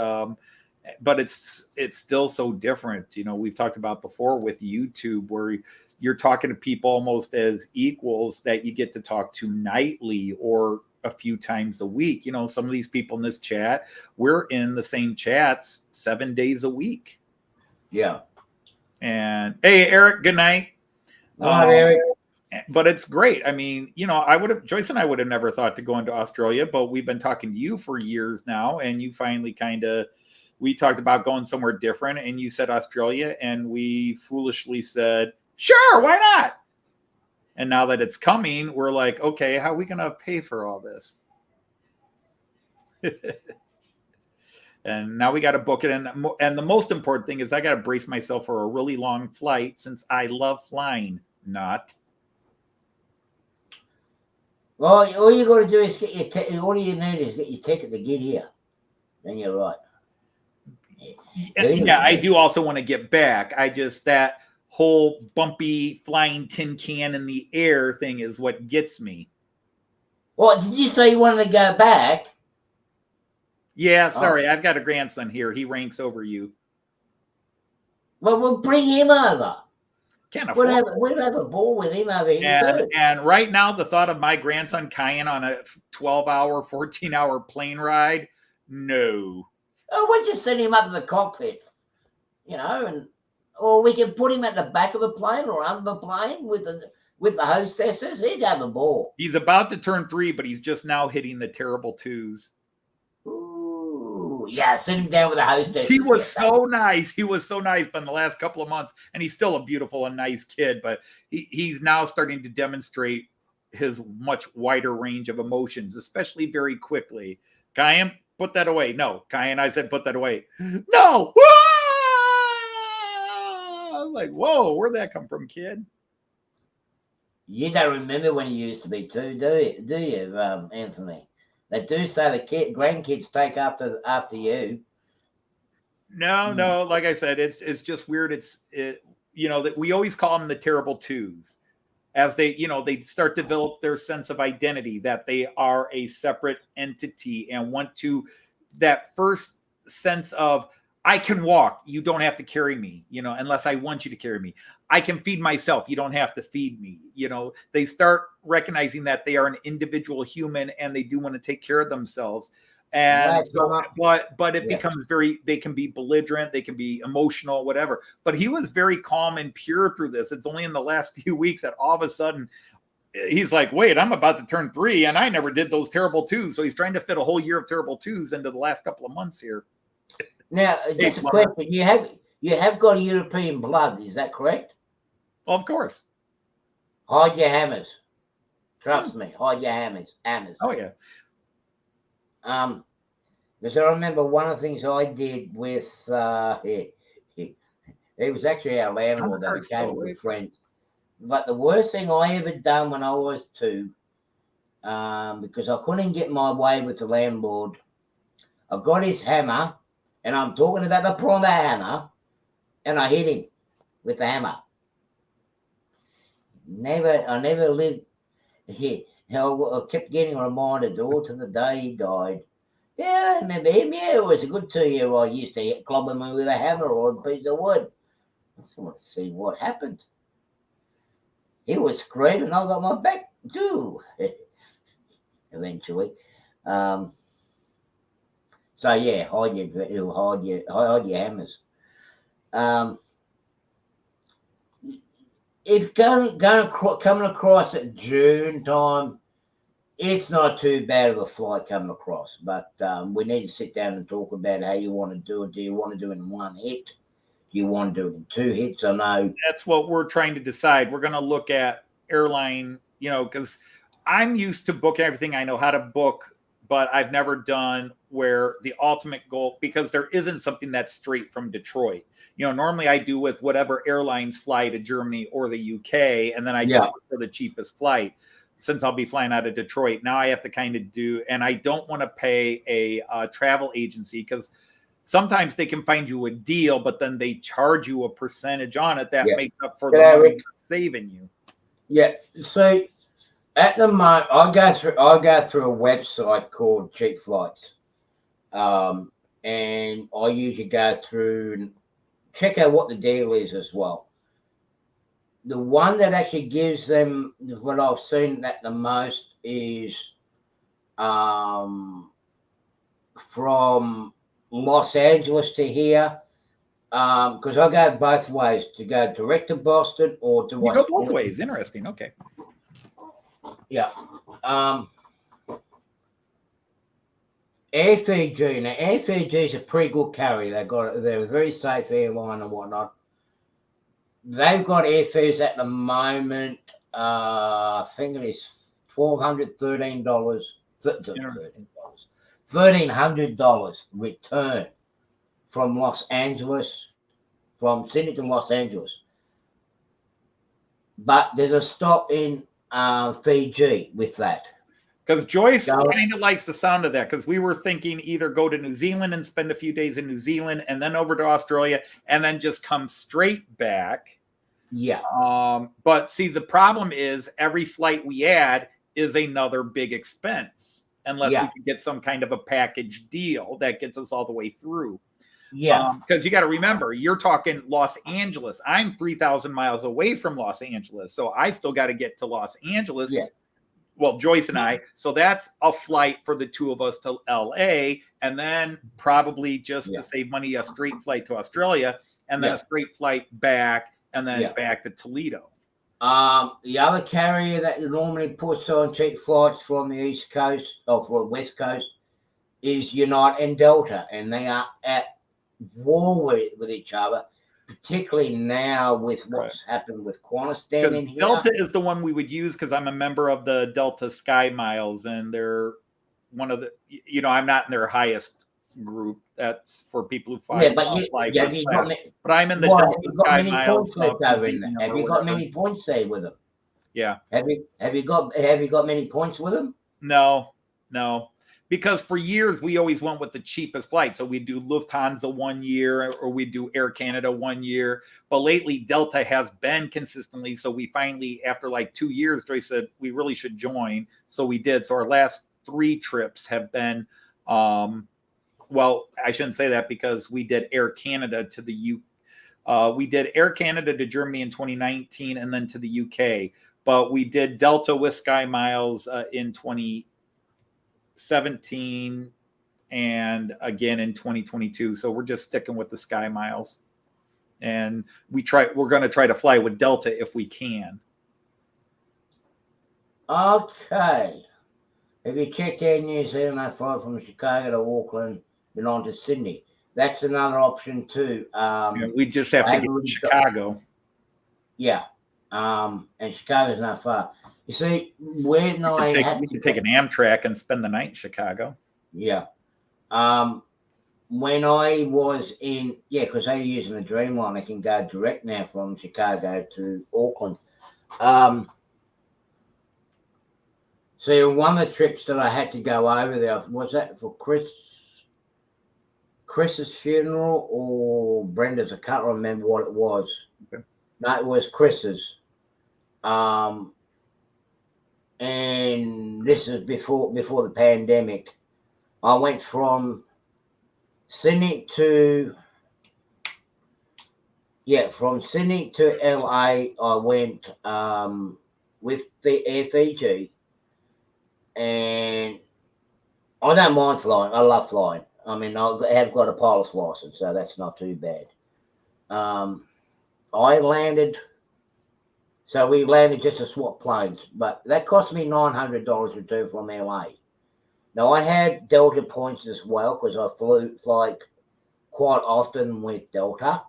Speaker 2: but it's still so different. You know, we've talked about before with YouTube where you're talking to people almost as equals that you get to talk to nightly or a few times a week. You know, some of these people in this chat, we're in the same chats 7 days a week.
Speaker 1: Yeah.
Speaker 2: And hey, Eric, good night.
Speaker 1: Eric.
Speaker 2: But it's great. I mean, you know, Joyce and I would have never thought to go into Australia, but we've been talking to you for years now. And you finally we talked about going somewhere different and you said Australia and we foolishly said, sure, why not? And now that it's coming, we're like, okay, how are we going to pay for all this? And now we got to book it. And the most important thing is I got to brace myself for a really long flight since I love flying. Not.
Speaker 1: Well, all you got to do is get your all you need is get your ticket to get here. Then you're right.
Speaker 2: Yeah, I do also want to get back. That whole bumpy flying tin can in the air thing is what gets me.
Speaker 1: What, did you say you wanted to go back?
Speaker 2: Yeah, sorry. I've got a grandson here. He ranks over you.
Speaker 1: Well, we'll bring him over.
Speaker 2: Can't afford
Speaker 1: we'll have a ball with him over here too.
Speaker 2: And right now, the thought of my grandson Kyan on a 12-hour, 14-hour plane ride, no.
Speaker 1: Oh, we'll just send him up to the cockpit, you know, or we can put him at the back of the plane or under the plane with the hostesses. He'd have a ball.
Speaker 2: He's about to turn 3, but he's just now hitting the terrible 2s.
Speaker 1: Ooh, yeah, sitting down with the hostess.
Speaker 2: He was so nice. He was so nice, but in the last couple of months, and he's still a beautiful and nice kid, but he's now starting to demonstrate his much wider range of emotions, especially very quickly. Kyan, put that away. No, Kyan, I said, put that away. No. I was like, whoa, where'd that come from, kid?
Speaker 1: You don't remember when you used to be too, do you, Anthony? They do say the grandkids take after you.
Speaker 2: No. Like I said, it's just weird. You know, that we always call them the terrible 2s, as they start to develop their sense of identity, that they are a separate entity and want to that first sense of I can walk. You don't have to carry me, you know, unless I want you to carry me. I can feed myself. You don't have to feed me. You know, they start recognizing that they are an individual human and they do want to take care of themselves. And so, but it becomes they can be belligerent, they can be emotional, whatever. But he was very calm and pure through this. It's only in the last few weeks that all of a sudden he's like, wait, I'm about to turn 3 and I never did those terrible 2s. So he's trying to fit a whole year of terrible 2s into the last couple of months here.
Speaker 1: Now, just a question. You have got European blood, is that correct?
Speaker 2: Well, of course.
Speaker 1: Hide your hammers. Trust me, hide your hammers.
Speaker 2: Oh, yeah.
Speaker 1: Because I remember one of the things I did with it was actually our landlord that became a good friend. But the worst thing I ever done when I was 2, because I couldn't get my way with the landlord, I got his hammer, and I'm talking about the plumber hammer, and I hit him with the hammer. I never lived here. I kept getting reminded all to the day he died. Yeah, I remember him. Yeah, it was a good 2-year-old. Used to clobber me with a hammer or a piece of wood. I just want to see what happened. He was screaming. I got my back too. Eventually. So yeah, hide your hammers. if coming across at June time, it's not too bad of a flight coming across. But we need to sit down and talk about how you want to do it. Do you want to do it in one hit? Do you want to do it in two hits? I know
Speaker 2: that's what we're trying to decide. We're going to look at airline, because I'm used to booking everything. I know how to book, but I've never done where the ultimate goal, because there isn't something that's straight from Detroit. Normally I do with whatever airlines fly to Germany or the UK, and then I just look for the cheapest flight. Since I'll be flying out of Detroit, now I have to kind of do, and I don't want to pay a travel agency because sometimes they can find you a deal, but then they charge you a percentage on it that makes up for the money they're saving you.
Speaker 1: Yeah. So at the moment, I go through a website called Cheap Flights, and I usually go through and check out what the deal is as well. The one that actually gives them what I've seen at the most is from Los Angeles to here, because I go both ways, to go direct to Boston or to
Speaker 2: you go both ways. Interesting. Okay.
Speaker 1: Yeah. Air Fiji. Now, Air Fiji is a pretty good carrier. They're a very safe airline and whatnot. They've got airfares at the moment. I think it is $1,200, $1,300 return from Los Angeles, from Sydney to Los Angeles. But there's a stop in Fiji with that.
Speaker 2: Because Joyce kind of likes the sound of that, because we were thinking either go to New Zealand and spend a few days in New Zealand and then over to Australia and then just come straight back.
Speaker 1: Yeah.
Speaker 2: But see, the problem is every flight we add is another big expense unless we can get some kind of a package deal that gets us all the way through.
Speaker 1: Yeah.
Speaker 2: Because you got to remember, you're talking Los Angeles. I'm 3,000 miles away from Los Angeles. So I still got to get to Los Angeles.
Speaker 1: Yeah.
Speaker 2: Well, Joyce and I. So that's a flight for the two of us to LA. And then probably just to save money, a straight flight to Australia. And then a straight flight back. And then back to Toledo.
Speaker 1: The other carrier that normally puts on cheap flights from the East Coast or from the West Coast is United and Delta. And they are at war with each other, particularly now with what's happened with Qantas down in here.
Speaker 2: Delta is the one we would use because I'm a member of the Delta Sky Miles, and they're one of the, I'm not in their highest group. That's for people who fly.
Speaker 1: But
Speaker 2: I'm in the Delta Sky Miles.
Speaker 1: Have you got many points there with them?
Speaker 2: Yeah.
Speaker 1: Have you got many points with them?
Speaker 2: No. Because for years we always went with the cheapest flight. So we do Lufthansa 1 year, or we do Air Canada 1 year. But lately Delta has been consistently. So we finally, after like 2 years, Joyce said we really should join. So we did. So our last 3 trips have been, well, I shouldn't say that because we did Air Canada to the we did Air Canada to Germany in 2019 and then to the UK. But we did Delta with Sky Miles in 2017 and again in 2022. So we're just sticking with the Sky Miles. And we're going to try to fly with Delta if we can.
Speaker 1: Okay. Have you checked out New Zealand? I fly from Chicago to Auckland and on to Sydney. That's another option too.
Speaker 2: We just have to get to Chicago.
Speaker 1: Yeah. And Chicago's not far. You see, we can
Speaker 2: take an Amtrak and spend the night in Chicago.
Speaker 1: Yeah. When I was because they're using the Dreamline, I can go direct now from Chicago to Auckland. So one of the trips that I had to go over there, was that for Chris's funeral or Brenda's? I can't remember what it was.
Speaker 2: Okay.
Speaker 1: No, it was Chris's. And this is before the pandemic. I went from Sydney to LA. I went with the Air Fiji, and I don't mind flying. I love flying. I mean, I have got a pilot's license, so that's not too bad. I landed So we landed just to swap planes, but that cost me $900 return from LA. Now I had Delta points as well because I fly quite often with Delta.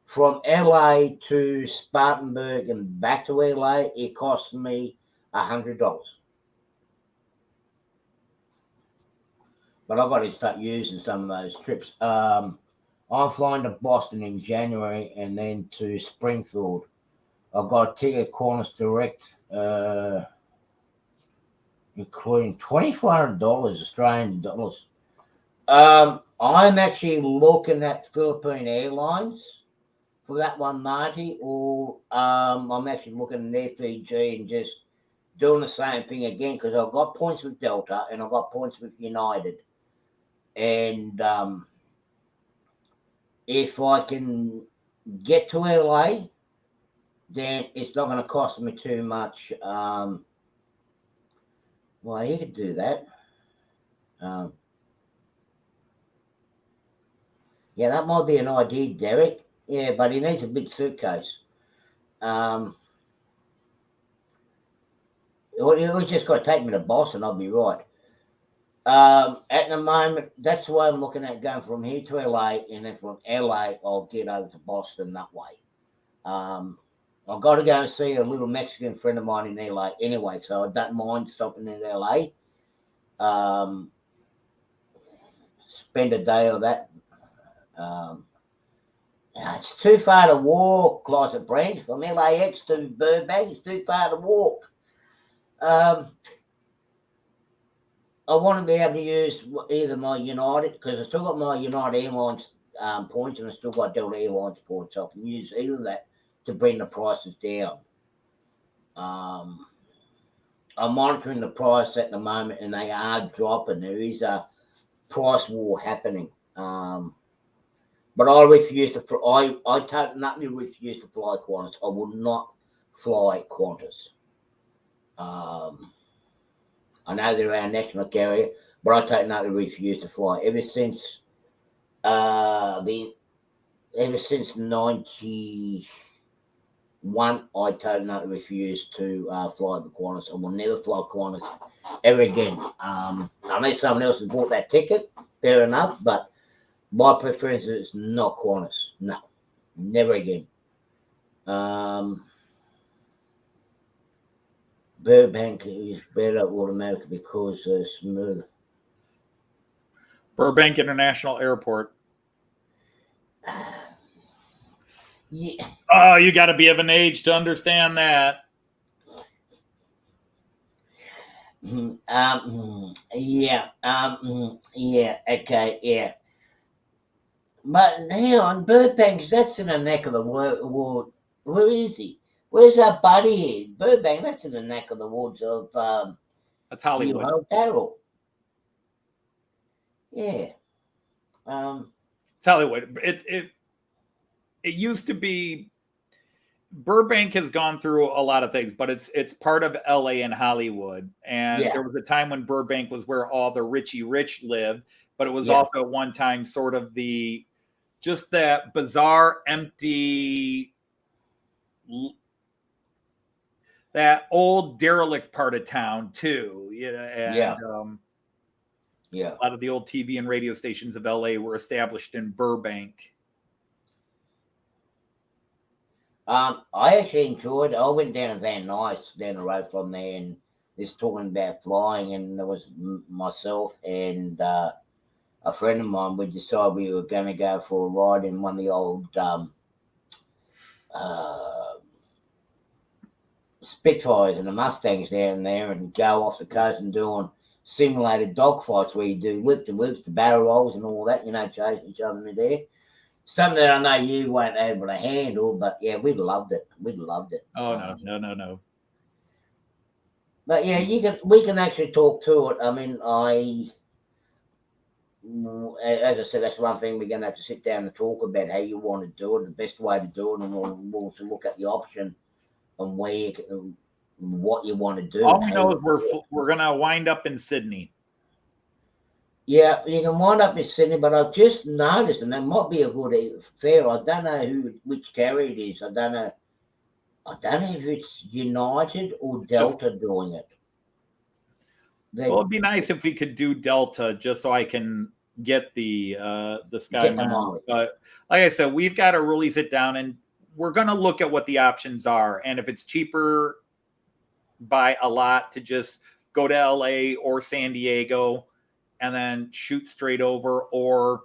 Speaker 1: From LA to Spartanburg and back to LA, it cost me $100. But I've got to start using some of those trips. I'm flying to Boston in January and then to Springfield. I've got a ticket Qantas Direct, including $2,400 Australian dollars. I'm actually looking at Philippine Airlines for that 190, or I'm actually looking at FEG and just doing the same thing again because I've got points with Delta and I've got points with United. And if I can get to LA, then it's not going to cost me too much. Well, you could do that. Yeah, that might be an idea, Derek. Yeah, but he needs a big suitcase. He's just got to take me to Boston. I'll be right. At the moment, that's why I'm looking at going from here to LA, and then from LA, I'll get over to Boston that way. I've got to go and see a little Mexican friend of mine in LA anyway, so I don't mind stopping in LA. Spend a day of that. It's too far to walk, Closet Branch, from LAX to Burbank. It's too far to walk. I want to be able to use either my United, because I still got my United Airlines points and I still got Delta Airlines points, so I can use either of that to bring the prices down. I'm monitoring the price at the moment and they are dropping. There is a price war happening. But I refuse to. I totally refuse to fly Qantas. I will not fly Qantas. I know they're our national carrier, but I totally refuse to fly. Ever since 91, I totally refuse to fly the Qantas. I will never fly Qantas ever again. Unless someone else has bought that ticket, fair enough, but my preference is not Qantas. No, never again. Burbank is better automatically because it's smoother.
Speaker 2: Burbank International Airport.
Speaker 1: Yeah.
Speaker 2: Oh, you got to be of an age to understand that.
Speaker 1: Yeah. Yeah. Okay. Yeah. But now on Burbank, that's in the neck of the woods. Where is he? Where's our buddy here? Burbank, that's in the neck of the woods of
Speaker 2: That's Hollywood.
Speaker 1: Darrell. Yeah.
Speaker 2: It's Hollywood. It used to be. Burbank has gone through a lot of things, but it's part of LA and Hollywood. And there was a time when Burbank was where all the Richie Rich lived, but it was also at one time sort of just that bizarre, empty, that old derelict part of town too. And, a lot of the old TV and radio stations of LA were established in Burbank.
Speaker 1: I actually enjoyed it. I went down to Van Nuys down the road from there and just talking about flying, and there was myself and a friend of mine. We decided we were going to go for a ride in one of the old Spitfires and the Mustangs down there and go off the coast and doing simulated dogfights where you do lip to lips, the barrel rolls and all that, chasing each other in there. Something that I know you weren't able to handle, but yeah, we loved it. We loved it.
Speaker 2: Oh no.
Speaker 1: But yeah, we can actually talk to it. I mean, as I said, that's one thing we're going to have to sit down and talk about how you want to do it, the best way to do it, and we'll also look at the option and what you want to do.
Speaker 2: All we know is we're going to wind up in Sydney.
Speaker 1: Yeah, you can wind up in Sydney, but I've just noticed, and that might be a good fare. I don't know which carrier it is. I don't know. I don't know if it's United or Delta doing it.
Speaker 2: Well, it'd be nice if we could do Delta just so I can get the Sky Miles. But like I said, we've got to really sit down and we're going to look at what the options are. And if it's cheaper by a lot to just go to LA or San Diego and then shoot straight over, or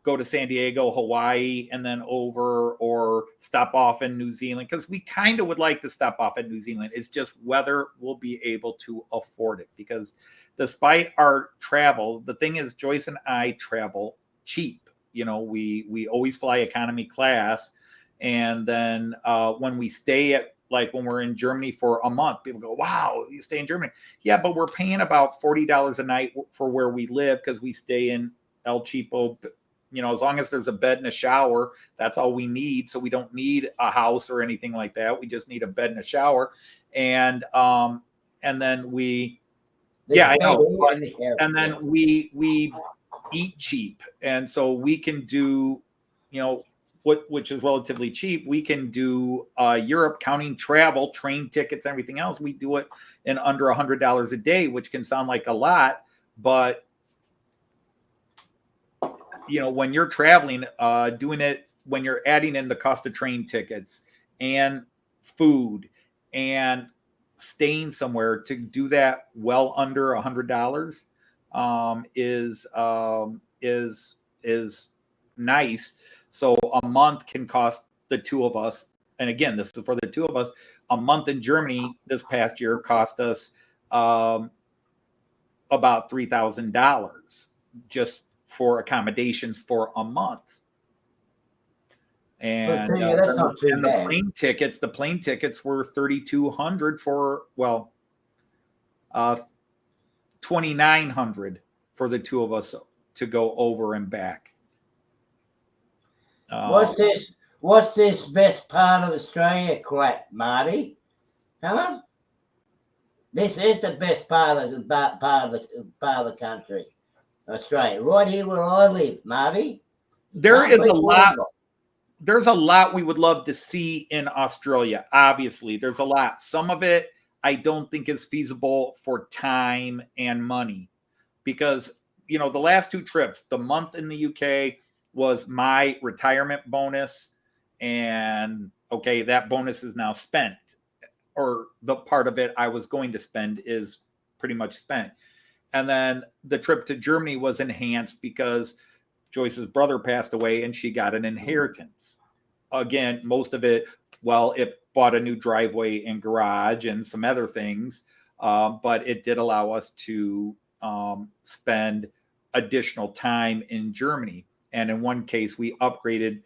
Speaker 2: go to San Diego, Hawaii, and then over, or stop off in New Zealand, because we kind of would like to stop off in New Zealand. It's just whether we'll be able to afford it, because despite our travel, the thing is, Joyce and I travel cheap. You know, we always fly economy class, and then when we stay at, like when we're in Germany for a month, people go, wow, you stay in Germany. Yeah, but we're paying about $40 a night for where we live, because we stay in El Cheapo. You know, as long as there's a bed and a shower, that's all we need. So we don't need a house or anything like that. We just need a bed and a shower. And then we, I know. And then we eat cheap. And so we can do, you know, which is relatively cheap. We can do Europe, counting travel, train tickets, everything else. We do it in under $100 a day, which can sound like a lot, but you know, when you're traveling, doing it, when you're adding in the cost of train tickets and food and staying somewhere, to do that well under $100 is nice. So a month can cost the two of us, and again, this is for the two of us. A month in Germany this past year cost us about $3,000 just for accommodations for a month. And,
Speaker 1: that's not too
Speaker 2: and
Speaker 1: bad.
Speaker 2: The plane tickets were $3,200 for, well, $2,900 for the two of us to go over and back.
Speaker 1: What's this best part of Australia crap, Marty? Huh? This is the best part of the country, Australia, right here where I live, Marty.
Speaker 2: There's a lot we would love to see in Australia. Obviously, there's a lot. Some of it I don't think is feasible for time and money, because, you know, the last two trips, the month in the UK was my retirement bonus, and okay, that bonus is now spent, or the part of it I was going to spend is pretty much spent. And then the trip to Germany was enhanced because Joyce's brother passed away and she got an inheritance. Again, most of it, well, it bought a new driveway and garage and some other things, but it did allow us to spend additional time in Germany. And in one case, we upgraded.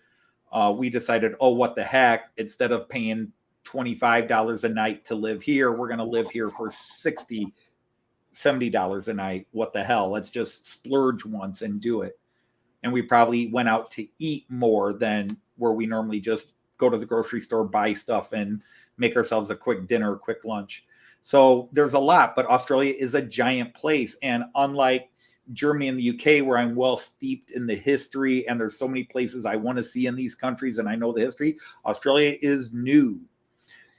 Speaker 2: We decided, oh, what the heck? Instead of paying $25 a night to live here, we're going to live here for $70 a night. What the hell? Let's just splurge once and do it. And we probably went out to eat more than where we normally just go to the grocery store, buy stuff, and make ourselves a quick dinner, quick lunch. So there's a lot, but Australia is a giant place. And unlike Germany and the UK, where I'm well steeped in the history and there's so many places I want to see in these countries and I know the history, Australia is new.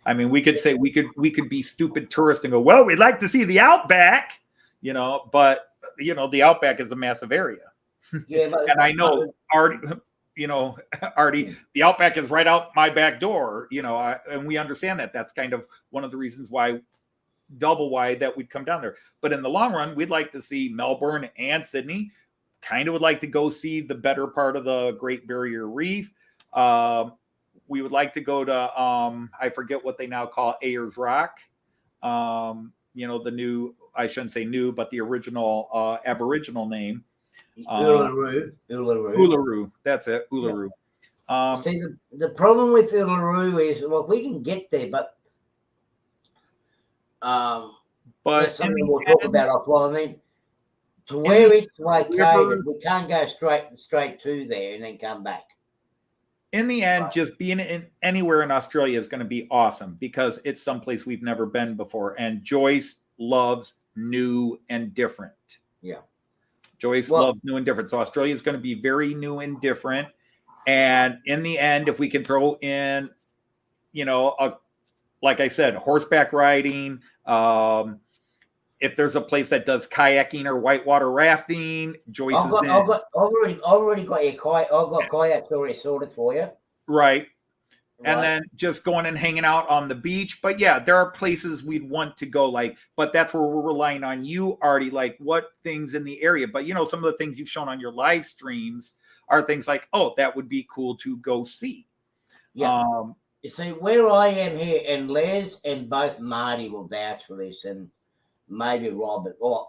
Speaker 2: I mean, we could say we could be stupid tourists and go, well, we'd like to see the outback, you know, but you know, the outback is a massive area. Yeah, and I know Artie, the outback is right out my back door, you know, and we understand that. That's kind of one of the reasons why that we'd come down there. But in the long run, we'd like to see Melbourne and Sydney. Kind of would like to go see the better part of the Great Barrier Reef. We would like to go to I forget what they now call Ayers Rock. You know, the new, I shouldn't say new, but the original Aboriginal name. Uluru. That's it. Uluru. Yeah.
Speaker 1: See, the problem with Uluru is, well, we can get there, but that's something we'll talk about offline. I mean, to where it's located, we can't go straight to there and then come back.
Speaker 2: In the end, just being in anywhere in Australia is going to be awesome, because it's someplace we've never been before. And Joyce loves new and different.
Speaker 1: Yeah.
Speaker 2: Joyce loves new and different. So Australia is going to be very new and different. And in the end, if we can throw in, you know, like I said, horseback riding. If there's a place that does kayaking or whitewater rafting, Joyce
Speaker 1: I've already got your kayak. I've got kayaks already sorted for you.
Speaker 2: right. And
Speaker 1: Right.
Speaker 2: then just going and hanging out on the beach. But yeah, there are places we'd want to go, like, but that's where we're relying on you, Artie, like what things in the area. But you know, some of the things you've shown on your live streams are things like, oh, that would be cool to go see.
Speaker 1: Yeah. You see, where I am here, and Les and both Marty will vouch for this, and maybe Robert, or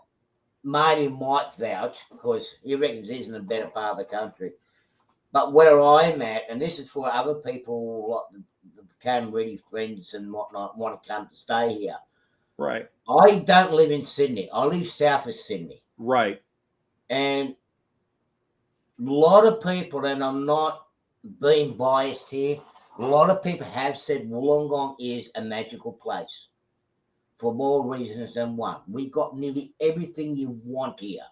Speaker 1: Marty might vouch because he reckons he's in a better part of the country. But where I'm at, and this is for other people like the became really friends and whatnot, want to come to stay here.
Speaker 2: Right.
Speaker 1: I don't live in Sydney. I live south of Sydney.
Speaker 2: Right.
Speaker 1: And a lot of people, and I'm not being biased here, a lot of people have said Wollongong is a magical place for more reasons than one. We got nearly everything you want here.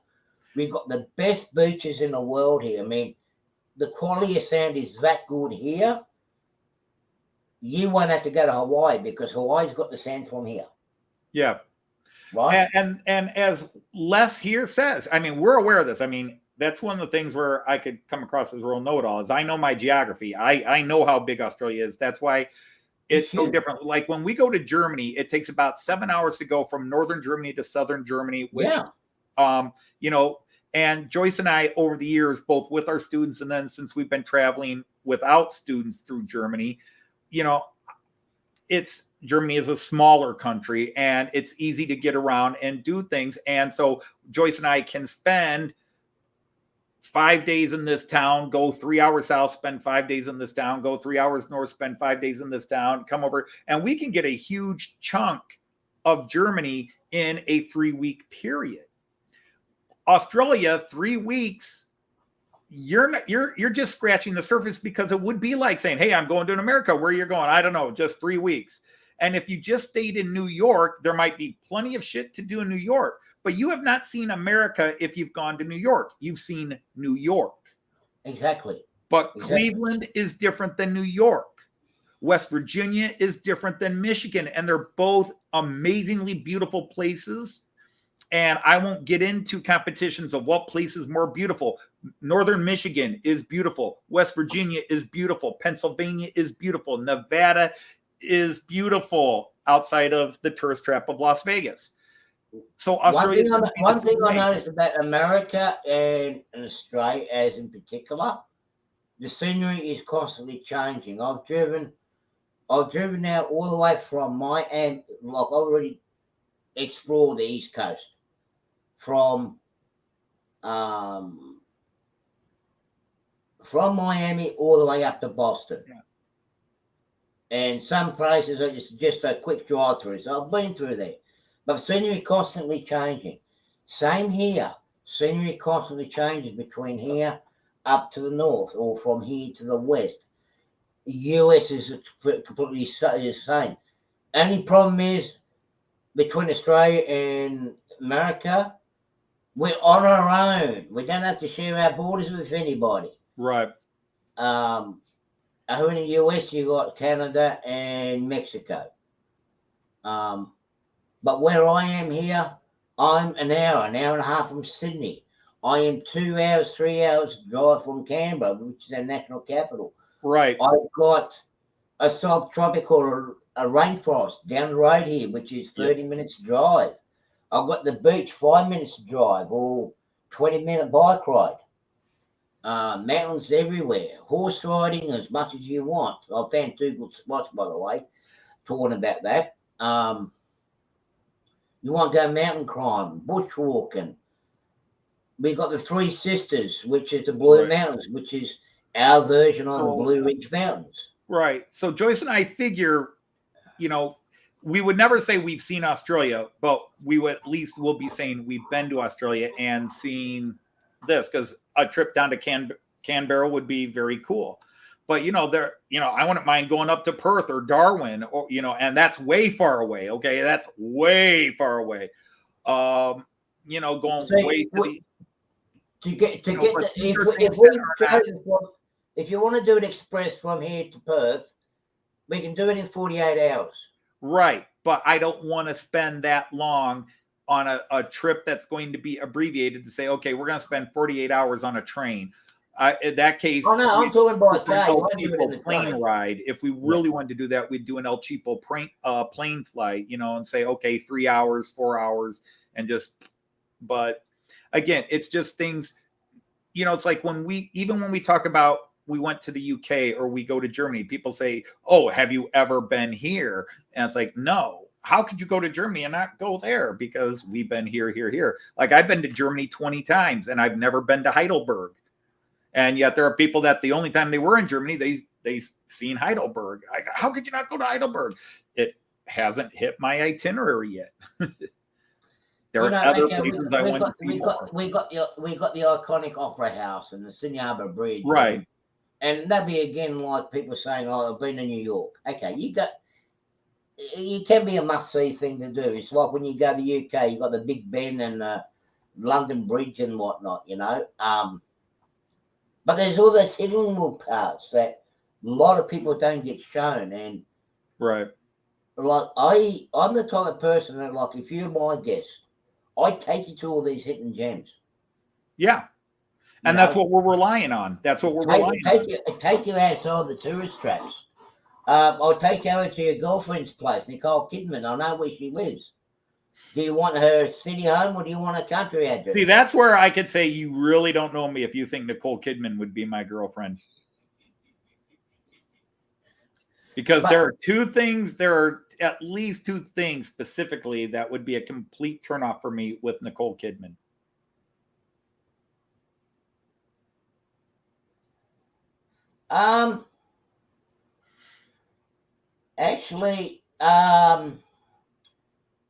Speaker 1: We've got the best beaches in the world here. I mean, the quality of sound is that good here. You won't have to go to Hawaii because Hawaii's got the sound from here.
Speaker 2: Yeah.
Speaker 1: Right.
Speaker 2: And as Les here says, I mean, we're aware of this. I mean, that's one of the things where I could come across as a real know-it-all is I know my geography. I know how big Australia is. That's why it's so different. Like when we go to Germany, it takes about 7 hours to go from northern Germany to southern Germany, which, you know, and Joyce and I, over the years, both with our students and then since we've been traveling without students through Germany, you know, Germany is a smaller country and it's easy to get around and do things. And so Joyce and I can spend 5 days in this town, go 3 hours south, spend 5 days in this town, go 3 hours north, spend 5 days in this town, come over, and we can get a huge chunk of Germany in a 3-week period. Australia, 3 weeks, you're just scratching the surface because it would be like saying, hey, I'm going to America. Where you're going? I don't know, just 3 weeks. And if you just stayed in New York, there might be plenty of shit to do in New York, but you have not seen America if you've gone to New York. You've seen New York.
Speaker 1: Exactly.
Speaker 2: But Cleveland is different than New York. West Virginia is different than Michigan, and they're both amazingly beautiful places. And I won't get into competitions of what place is more beautiful. Northern Michigan is beautiful. West Virginia is beautiful. Pennsylvania is beautiful. Nevada is beautiful outside of the tourist trap of Las Vegas. So Australia.
Speaker 1: One thing I noticed about America and Australia, as in particular, the scenery is constantly changing. I've driven now all the way from Miami. Like I already explored the East Coast from Miami all the way up to Boston.
Speaker 2: Yeah.
Speaker 1: And some places are just a quick drive through. So I've been through there. But scenery constantly changing. Same here. Scenery constantly changes between here up to the north or from here to the west. The US is completely the same. Only problem is between Australia and America, we're on our own. We don't have to share our borders with anybody.
Speaker 2: Right.
Speaker 1: Who in the US, you got Canada and Mexico. But where I am here, I'm an hour and a half from Sydney. I am 2 hours, 3 hours drive from Canberra, which is our national capital.
Speaker 2: Right.
Speaker 1: I've got a subtropical, a rainforest down the road here, which is 30 minutes drive. I've got the beach 5 minutes drive or 20-minute bike ride. Mountains everywhere. Horse riding as much as you want. I found 2 good spots, by the way, talking about that. You want to go mountain climbing, bushwalking. We've got the Three Sisters, which is the Blue Mountains, which is our version of the Blue Ridge Mountains.
Speaker 2: Right. So Joyce and I figure, you know, we would never say we've seen Australia, but we would at least will be saying we've been to Australia and seen this, because a trip down to Canberra would be very cool. But, you know, I wouldn't mind going up to Perth or Darwin, or, you know, and that's way far away. Okay. That's way far away. You know, going way
Speaker 1: if you want to do it express from here to Perth, we can do it in 48 hours.
Speaker 2: Right. But I don't want to spend that long on a trip that's going to be abbreviated to say, okay, we're going to spend 48 hours on a train. In that case,
Speaker 1: Oh, no, I'm talking about
Speaker 2: an
Speaker 1: car. You
Speaker 2: El
Speaker 1: won't do it in the
Speaker 2: Cheapo plane
Speaker 1: train.
Speaker 2: ride. If we really wanted to do that, we'd do an El Cheapo plane flight, and say, okay, 3 hours, 4 hours, and just, but again, it's just things, it's like when we talk about we went to the UK or we go to Germany, people say, oh, have you ever been here? And it's like, no. How could you go to Germany and not go there? Because we've been here. Like I've been to Germany 20 times and I've never been to Heidelberg. And yet there are people that the only time they were in Germany, they seen Heidelberg. How could you not go to Heidelberg? It hasn't hit my itinerary yet. There are other places I want to see.
Speaker 1: We got the iconic Opera House and the Sydney Harbour Bridge.
Speaker 2: Right.
Speaker 1: And that'd be again like people saying, oh, I've been to New York. Okay, you can be a must-see thing to do. It's like when you go to the UK, you've got the Big Ben and the London Bridge and whatnot, But there's all those hidden little parts that a lot of people don't get shown. And
Speaker 2: right,
Speaker 1: like I'm the type of person that, like, if you're my guest, I take you to all these hidden gems.
Speaker 2: Yeah. And that's what we're relying on. Take
Speaker 1: you outside the tourist traps. I'll take you over to your girlfriend's place, Nicole Kidman. I know where she lives. Do you want her city home or do you want a country address?
Speaker 2: See, that's where I could say you really don't know me if you think Nicole Kidman would be my girlfriend. Because there are at least two things specifically that would be a complete turnoff for me with Nicole Kidman.
Speaker 1: Actually,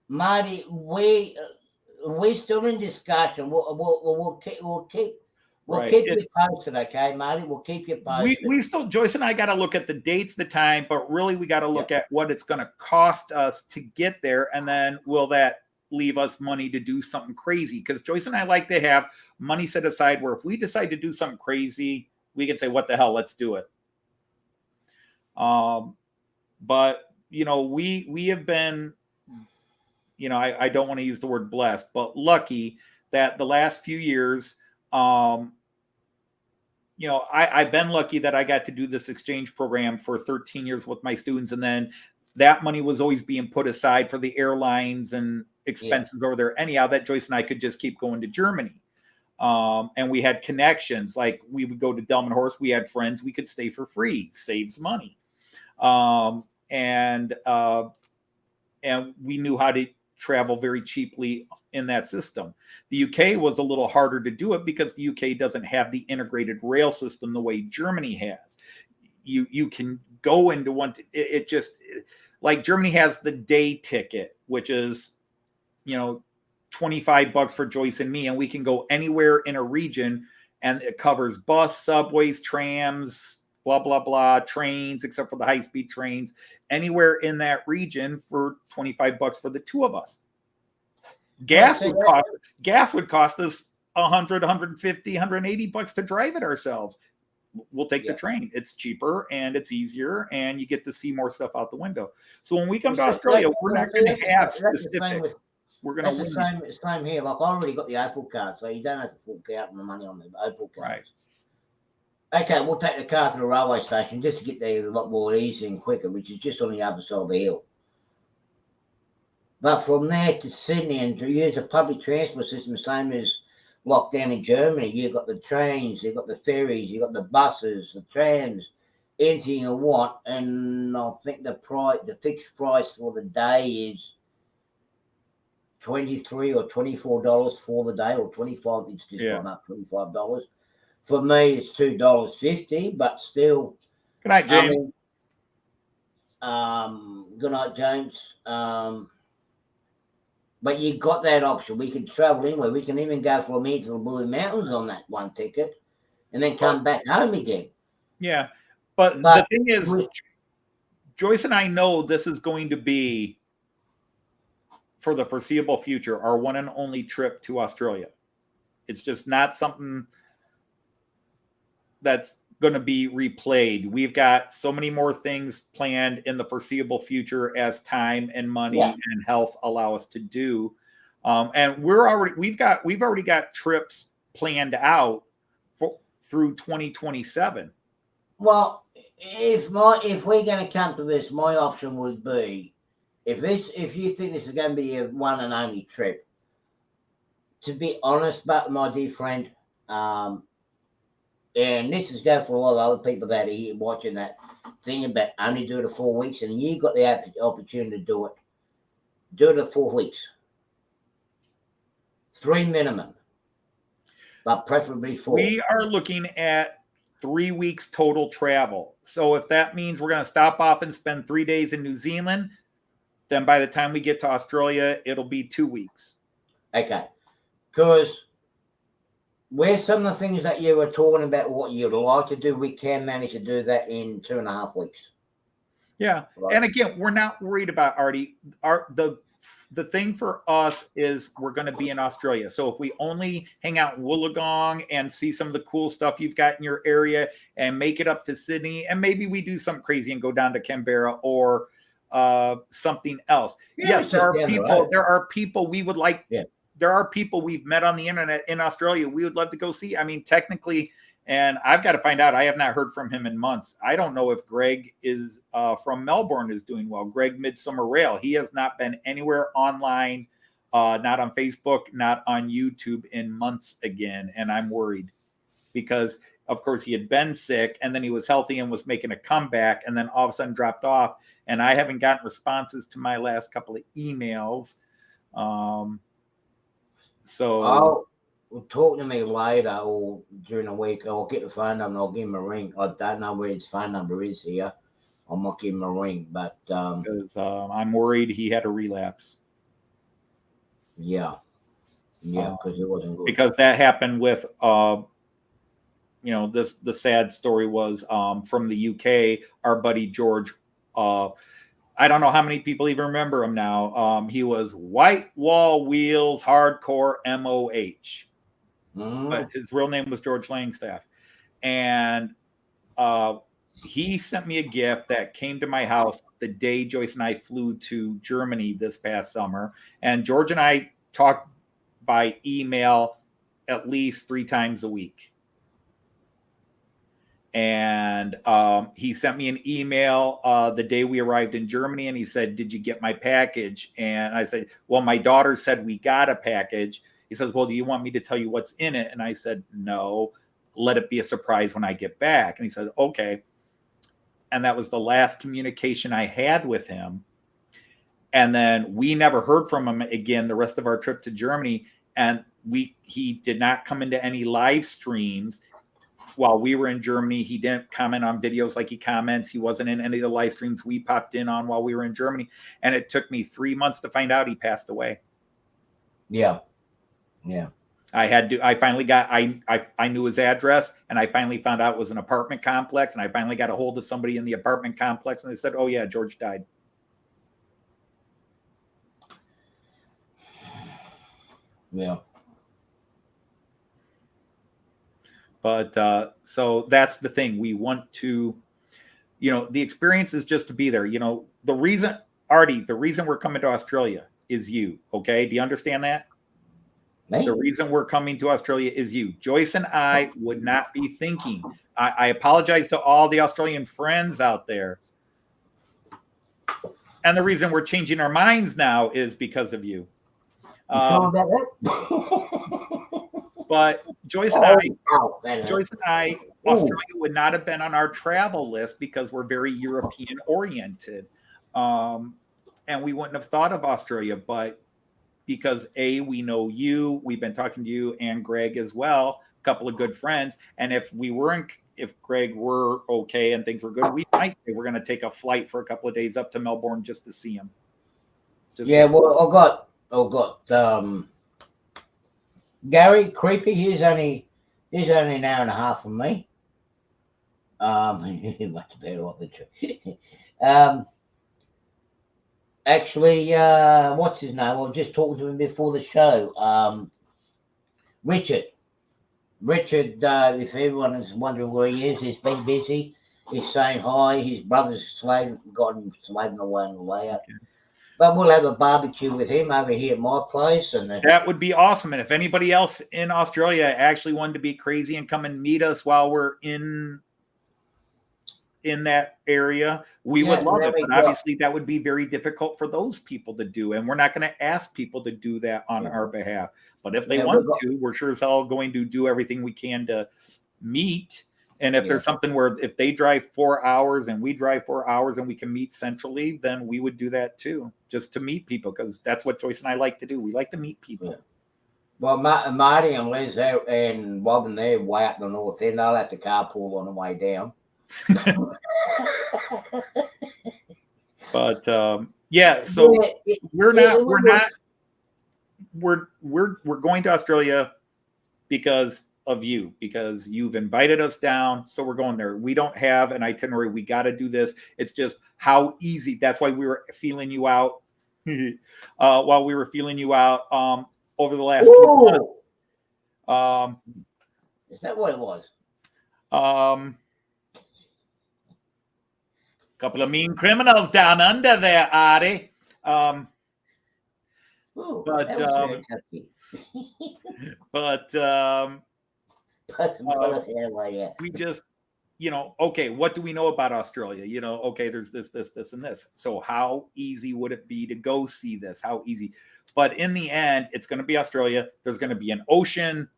Speaker 1: Marty, we're still in discussion. We'll keep you posted, okay, Marty? We'll keep you posted.
Speaker 2: We still, Joyce and I got to look at the dates, the time, but really we got to look at what it's going to cost us to get there, and then will that leave us money to do something crazy? Because Joyce and I like to have money set aside where if we decide to do something crazy, we can say, "What the hell? Let's do it." But we have been, I don't want to use the word blessed, but lucky that the last few years, I've been lucky that I got to do this exchange program for 13 years with my students. And then that money was always being put aside for the airlines and expenses over there. Anyhow, that Joyce and I could just keep going to Germany. And we had connections. Like we would go to Delmenhorst. We had friends. We could stay for free, saves money. And we knew how to travel very cheaply in that system. The UK was a little harder to do it because the UK doesn't have the integrated rail system the way Germany has. You can go into one. It just like Germany has the day ticket, which is, $25 for Joyce and me, and we can go anywhere in a region, and it covers bus, subways, trams, blah, blah, blah, trains, except for the high-speed trains, anywhere in that region for $25 for the two of us. Gas would cost us $100, $150, $180 to drive it ourselves. We'll take the train. It's cheaper and it's easier, and you get to see more stuff out the window. So when we come to Australia, we're not going to have specific. We're going to
Speaker 1: win. The same here. Like I already got the Opal card, so you don't have to fork out on the money on the Opal card. Right. Okay, we'll take the car to the railway station just to get there a lot more easy and quicker, which is just on the other side of the hill. But from there to Sydney and to use a public transport system, same as lockdown in Germany, you've got the trains, you've got the ferries, you've got the buses, the trams, anything you want. And I think the fixed price for the day is $23 or $24 for the day, or $25. It's just gone up $25. For me, it's $2.50, but still.
Speaker 2: Good night, James.
Speaker 1: Good night, James. But you got that option. We can travel anywhere. We can even go from here to the Blue Mountains on that one ticket, and then come back home again.
Speaker 2: Yeah, but the thing is, Joyce and I know this is going to be, for the foreseeable future, our one and only trip to Australia. It's just not something that's going to be replayed. We've got so many more things planned in the foreseeable future as time and money and health allow us to do. And we've already got trips planned out through 2027.
Speaker 1: Well, if we're going to come to this, my option would be, if you think this is going to be a one and only trip, to be honest, but my dear friend, and this is going for a lot of other people that are here watching that thing about only do it for 4 weeks, and you got the opportunity to do it. Do it for 4 weeks. 3 minimum, but preferably 4.
Speaker 2: We are looking at 3 weeks total travel. So if that means we're going to stop off and spend 3 days in New Zealand, then by the time we get to Australia, it'll be 2 weeks.
Speaker 1: Okay. Because where's some of the things that you were talking about, what you'd like to do, we can manage to do that in 2.5 weeks.
Speaker 2: Yeah. Right. And again, we're not worried about Artie. The thing for us is we're going to be in Australia. So if we only hang out in Wollongong and see some of the cool stuff you've got in your area and make it up to Sydney, and maybe we do something crazy and go down to Canberra or something else. Yes, there are people we would like. Yeah. There are people we've met on the internet in Australia we would love to go see. I mean, technically, and I've got to find out. I have not heard from him in months. I don't know if Greg is from Melbourne is doing well. Greg Midsummer Rail. He has not been anywhere online, not on Facebook, not on YouTube in months again. And I'm worried because, of course, he had been sick and then he was healthy and was making a comeback and then all of a sudden dropped off. And I haven't gotten responses to my last couple of emails. So
Speaker 1: talk to me later or during the week. I'll get the phone number and I'll give him a ring. I don't know where his phone number is here. I might give him a ring, but
Speaker 2: because I'm worried he had a relapse.
Speaker 1: Yeah, because it wasn't good.
Speaker 2: Because that happened with the sad story was from the UK, our buddy George. I don't know how many people even remember him now. He was White Wall Wheels Hardcore MOH. But his real name was George Langstaff. And he sent me a gift that came to my house the day Joyce and I flew to Germany this past summer. And George and I talked by email at least 3 times a week. And he sent me an email the day we arrived in Germany, and he said, "Did you get my package?" And I said, "Well, my daughter said we got a package." He says, "Well, do you want me to tell you what's in it?" And I said, "No, let it be a surprise when I get back." And he said, "Okay." And that was the last communication I had with him. And then we never heard from him again the rest of our trip to Germany. And he did not come into any live streams. While we were in Germany, he didn't comment on videos like he comments. He wasn't in any of the live streams we popped in on while we were in Germany. And it took me 3 months to find out he passed away.
Speaker 1: Yeah.
Speaker 2: I finally got, I knew his address, and I finally found out it was an apartment complex, and I finally got a hold of somebody in the apartment complex, and they said, "Oh yeah, George died."
Speaker 1: Yeah.
Speaker 2: But so that's the thing. We want to, the experience is just to be there. The reason, Artie, the reason we're coming to Australia is you. Okay. Do you understand that?
Speaker 1: Me?
Speaker 2: The reason we're coming to Australia is you. Joyce and I would not be thinking. I apologize to all the Australian friends out there. And the reason we're changing our minds now is because of you. But Joyce and I, Australia would not have been on our travel list because we're very European oriented. And we wouldn't have thought of Australia, but because we know you, we've been talking to you and Greg as well, a couple of good friends. And if Greg were okay and things were good, we might say we're going to take a flight for a couple of days up to Melbourne just to see him.
Speaker 1: Well, I got Gary Creepy. He's only an hour and a half from me. Much better off the truth. Actually, what's his name? I was just talking to him before the show. Richard Richard, if everyone is wondering where he is, he's been busy. He's saying hi. His brother's got him slaving away on the layout. Okay. But we'll have a barbecue with him over here at my place. And
Speaker 2: that would be awesome. And if anybody else in Australia actually wanted to be crazy and come and meet us while we're in that area, we would love it. But obviously that would be very difficult for those people to do. And we're not going to ask people to do that on our behalf. But if they want to, we're sure as hell going to do everything we can to meet. And if there's something where if they drive 4 hours and we drive 4 hours and we can meet centrally, then we would do that too, just to meet people, because that's what Joyce and I like to do. We like to meet people.
Speaker 1: Yeah. Well, Marty and Liz and Bob and they're way up the north end. They'll have to carpool on the way down.
Speaker 2: But so we're going to Australia because of you, because you've invited us down, so we're going there. We don't have an itinerary. We got to do this. It's just how easy. That's why we were feeling you out while we were feeling you out over the last few months.
Speaker 1: Is that what it was?
Speaker 2: Couple of mean criminals down under there, Artie. We just, okay, what do we know about Australia? Okay, there's this, and this. So how easy would it be to go see this? How easy? But in the end, it's going to be Australia. There's going to be an ocean.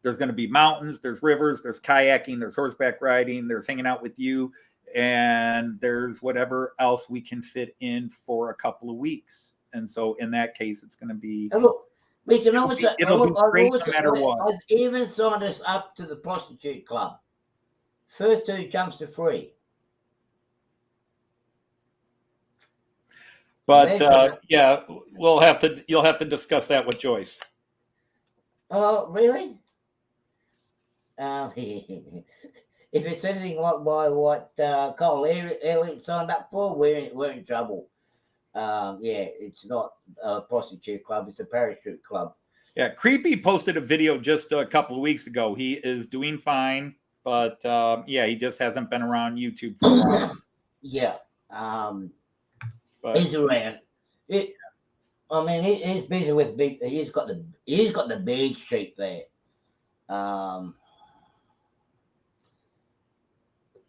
Speaker 2: There's going to be mountains. There's rivers. There's kayaking. There's horseback riding. There's hanging out with you. And there's whatever else we can fit in for a couple of weeks. And so in that case, it's going to be...
Speaker 1: We can always.
Speaker 2: It'll be great no matter what.
Speaker 1: I've even signed us up to the prostitute club. First 2 jumps are free.
Speaker 2: But you'll have to discuss that with Joyce.
Speaker 1: Oh, really? If it's anything like what Cole Elliott signed up for, we're in trouble. It's not a prostitute club, it's a parachute club.
Speaker 2: Yeah, Creepy posted a video just a couple of weeks ago. He is doing fine, but he just hasn't been around YouTube for a while.
Speaker 1: Yeah. But he's around. He's busy with big. He's got the big sheep there. The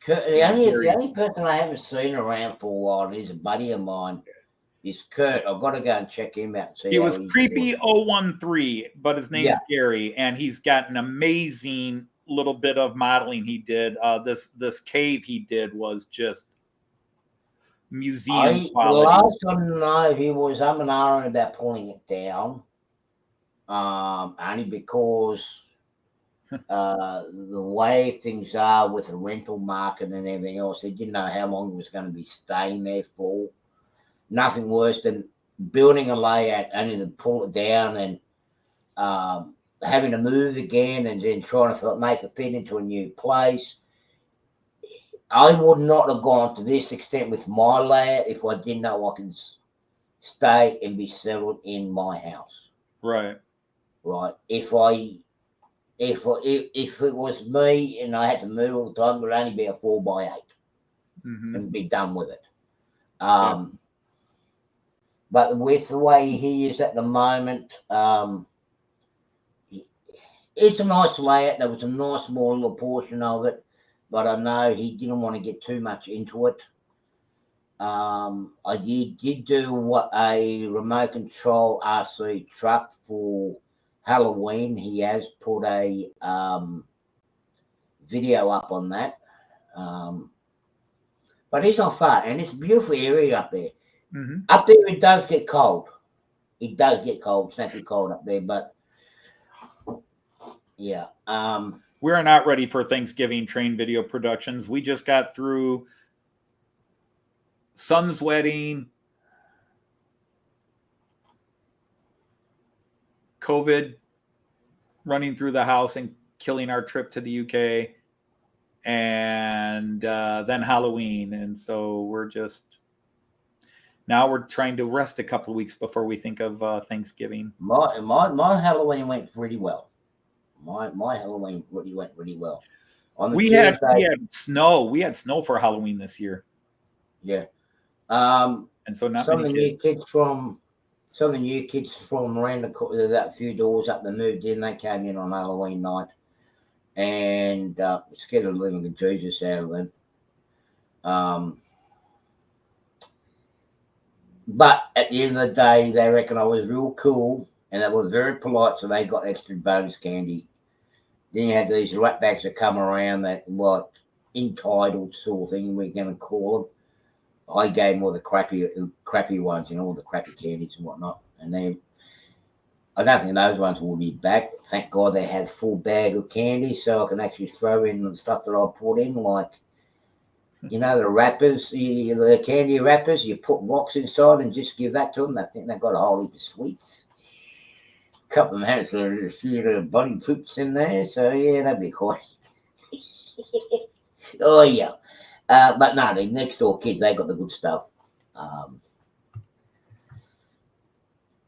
Speaker 1: only person I haven't seen around for a while, and he's a buddy of mine, is Kurt. I've got to go and check him out. And see
Speaker 2: he was Creepy 013, but his name's Gary, and he's got an amazing little bit of modeling he did. This cave he did was just museum quality.
Speaker 1: Last time I know, he was and ahhing about pulling it down, only because the way things are with the rental market and everything else, he didn't know how long he was going to be staying there for. Nothing worse than building a layout only to pull it down and having to move again and then trying to make it fit into a new place. I would not have gone to this extent with my layout if I didn't know I could stay and be settled in my house.
Speaker 2: Right.
Speaker 1: If it was me and I had to move all the time, it would only be a 4x8 and be done with it. But with the way he is at the moment, it's a nice layout. There was a nice small little portion of it, but I know he didn't want to get too much into it. I did do a remote control RC truck for Halloween. He has put a video up on that. But he's not far, and it's a beautiful area up there. Up there, it does get cold. It does get cold, snappy cold up there, but yeah.
Speaker 2: We're not ready for Thanksgiving train video productions. We just got through son's wedding, COVID running through the house and killing our trip to the UK, and then Halloween. And so we're trying to rest a couple of weeks before we think of Thanksgiving.
Speaker 1: My Halloween went pretty well. My Halloween really went really well. On the
Speaker 2: We
Speaker 1: Tuesday,
Speaker 2: had snow. We had snow for Halloween this year,
Speaker 1: yeah.
Speaker 2: and so not
Speaker 1: Some of
Speaker 2: many
Speaker 1: the new
Speaker 2: kids.
Speaker 1: kids from around that few doors up that moved in. They came in on Halloween night, and scared of the living Jesus out of them. But at the end of the day, they reckon I was real cool, and they were very polite, so they got extra bonus candy. Then you had these ratbacks that come around that like entitled sort of thing, we're going to call them. I gave them all the crappy ones, all the crappy candies and whatnot. And I don't think those ones will be back. Thank God they had a full bag of candy, so I can actually throw in the stuff that I put in, like the wrappers, the candy wrappers. You put rocks inside and just give that to them. I think they've got a whole heap of sweets. A couple of them had a few bunny poops in there, so yeah, that'd be quite. Oh yeah. But no, the next door kids, they got the good stuff.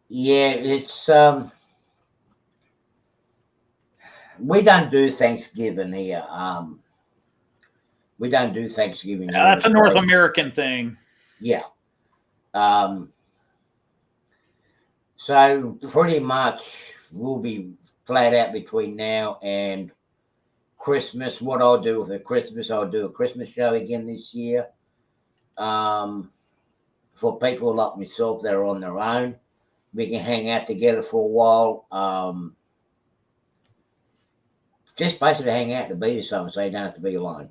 Speaker 1: Yeah, it's we don't do Thanksgiving here. We don't do Thanksgiving here.
Speaker 2: That's a North American thing.
Speaker 1: Yeah. So pretty much we'll be flat out between now and Christmas. What I'll do with the Christmas, I'll do a Christmas show again this year. For people like myself that are on their own, we can hang out together for a while. Just basically hang out to be with someone, so you don't have to be alone.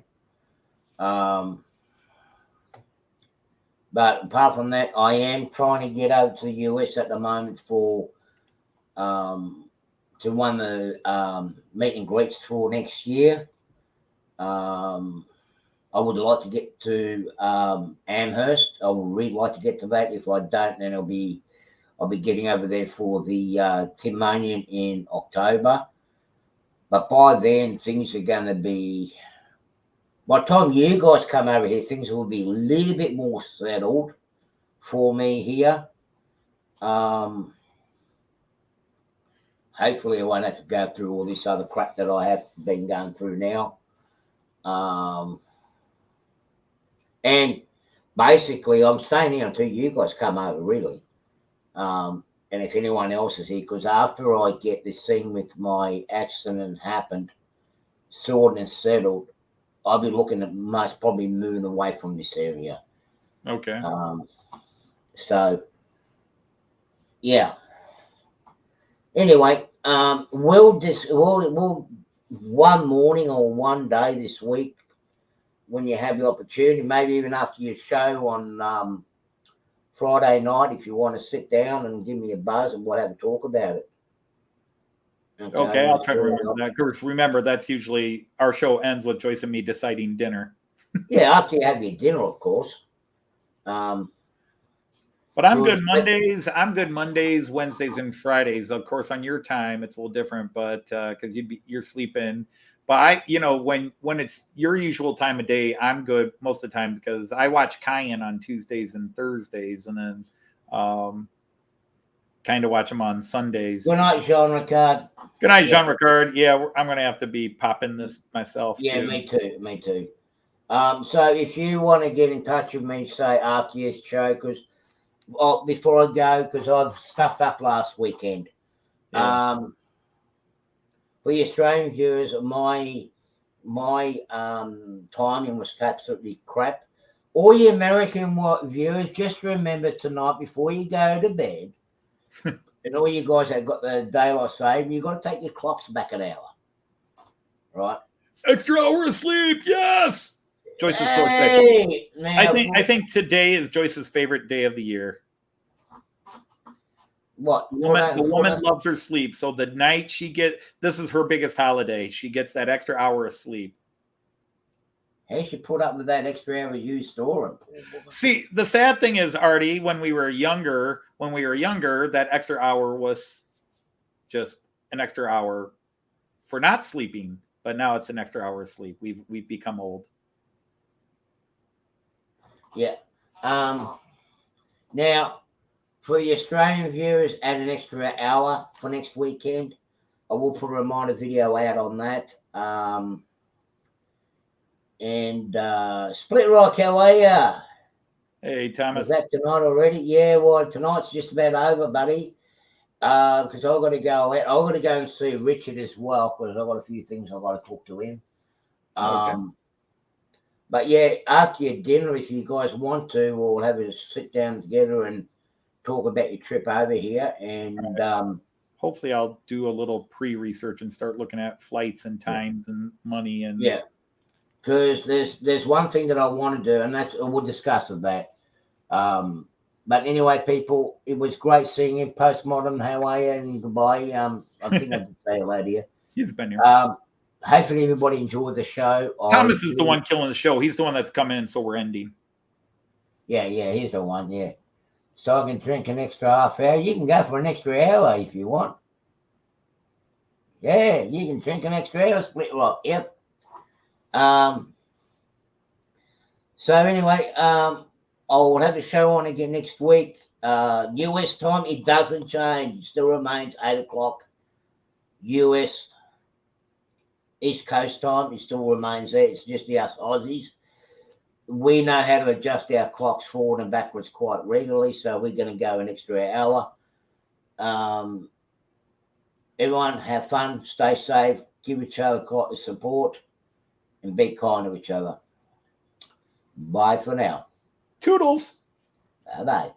Speaker 1: But apart from that, I am trying to get over to the US at the moment for to one of the meet and greets for next year. I would like to get to Amherst. I would really like to get to that. If I don't, then I'll be getting over there for the Timonian in October. But by then, things are going to be. By the time you guys come over here, things will be a little bit more settled for me here. Hopefully, I won't have to go through all this other crap that I have been going through now. And basically, I'm staying here until you guys come over, really. And if anyone else is here, because after I get this thing with my accident happened, sorted and settled, I'll be looking at most probably moving away from this area.
Speaker 2: Okay.
Speaker 1: So, yeah. Anyway, we'll one morning or one day this week, when you have the opportunity, maybe even after your show on Friday night, if you want to sit down and give me a buzz and we'll have a talk about it.
Speaker 2: Okay, I'll try to remember that. Because remember, that's usually our show ends with Joyce and me deciding dinner.
Speaker 1: Yeah, after you have your dinner, of course.
Speaker 2: But I'm good Mondays. I'm good Mondays, Wednesdays, and Fridays. Of course, on your time, it's a little different, but because you're sleeping. But when it's your usual time of day, I'm good most of the time because I watch Cayenne on Tuesdays and Thursdays, and then kind of watch them on Sundays.
Speaker 1: Good night, Jean Ricard.
Speaker 2: Good night, Jean Ricard. Yeah, I'm going to have to be popping this myself.
Speaker 1: Yeah,
Speaker 2: too.
Speaker 1: Me too. So if you want to get in touch with me, say after your show, because before I go, because I've stuffed up last weekend.
Speaker 2: Yeah.
Speaker 1: For the Australian viewers, my timing was absolutely crap. All you American viewers, just remember tonight before you go to bed, and all you guys that got the daylight saving, you've got to take your clocks back an hour. Right?
Speaker 2: Extra hour of sleep, yes. Joyce's
Speaker 1: birthday.
Speaker 2: I think today is Joyce's favorite day of the year.
Speaker 1: What?
Speaker 2: The woman loves her sleep. So the night this is her biggest holiday. She gets that extra hour of sleep.
Speaker 1: How she put up with that extra hour you storing?
Speaker 2: See, the sad thing is, Artie, when we were younger, that extra hour was just an extra hour for not sleeping. But now it's an extra hour of sleep. We've become old.
Speaker 1: Yeah. Now, for the Australian viewers, add an extra hour for next weekend. I will put a reminder video out on that. And Split Rock, how are ya?
Speaker 2: Hey,
Speaker 1: Was
Speaker 2: Thomas.
Speaker 1: that tonight already? Yeah, well, tonight's just about over, buddy. Because I've got to go out. I've got to go and see Richard as well, because I've got a few things I've got to talk to him.
Speaker 2: Okay.
Speaker 1: But yeah, after your dinner, if you guys want to, we'll have a sit down together and talk about your trip over here. And
Speaker 2: hopefully I'll do a little pre-research and start looking at flights and times and money and
Speaker 1: yeah, because there's one thing that I want to do, and that's we'll discuss that. But anyway, people, it was great seeing you. Postmodern, how are you? And goodbye. I think I did say hello to you.
Speaker 2: He's been here.
Speaker 1: Hopefully everybody enjoyed the show.
Speaker 2: Thomas is the one killing the show. He's the one that's coming in, so we're ending.
Speaker 1: Yeah, he's the one, yeah. So I can drink an extra half hour. You can go for an extra hour if you want. Yeah, you can drink an extra hour, Split Rock. Yep. So anyway, I'll have the show on again next week. US time, it doesn't change. It still remains 8 o'clock. US East Coast time, it still remains there. It's just us Aussies. We know how to adjust our clocks forward and backwards quite regularly, so we're going to go an extra hour. Everyone have fun, stay safe, give each other support, and be kind to each other. Bye for now.
Speaker 2: Toodles.
Speaker 1: Bye-bye.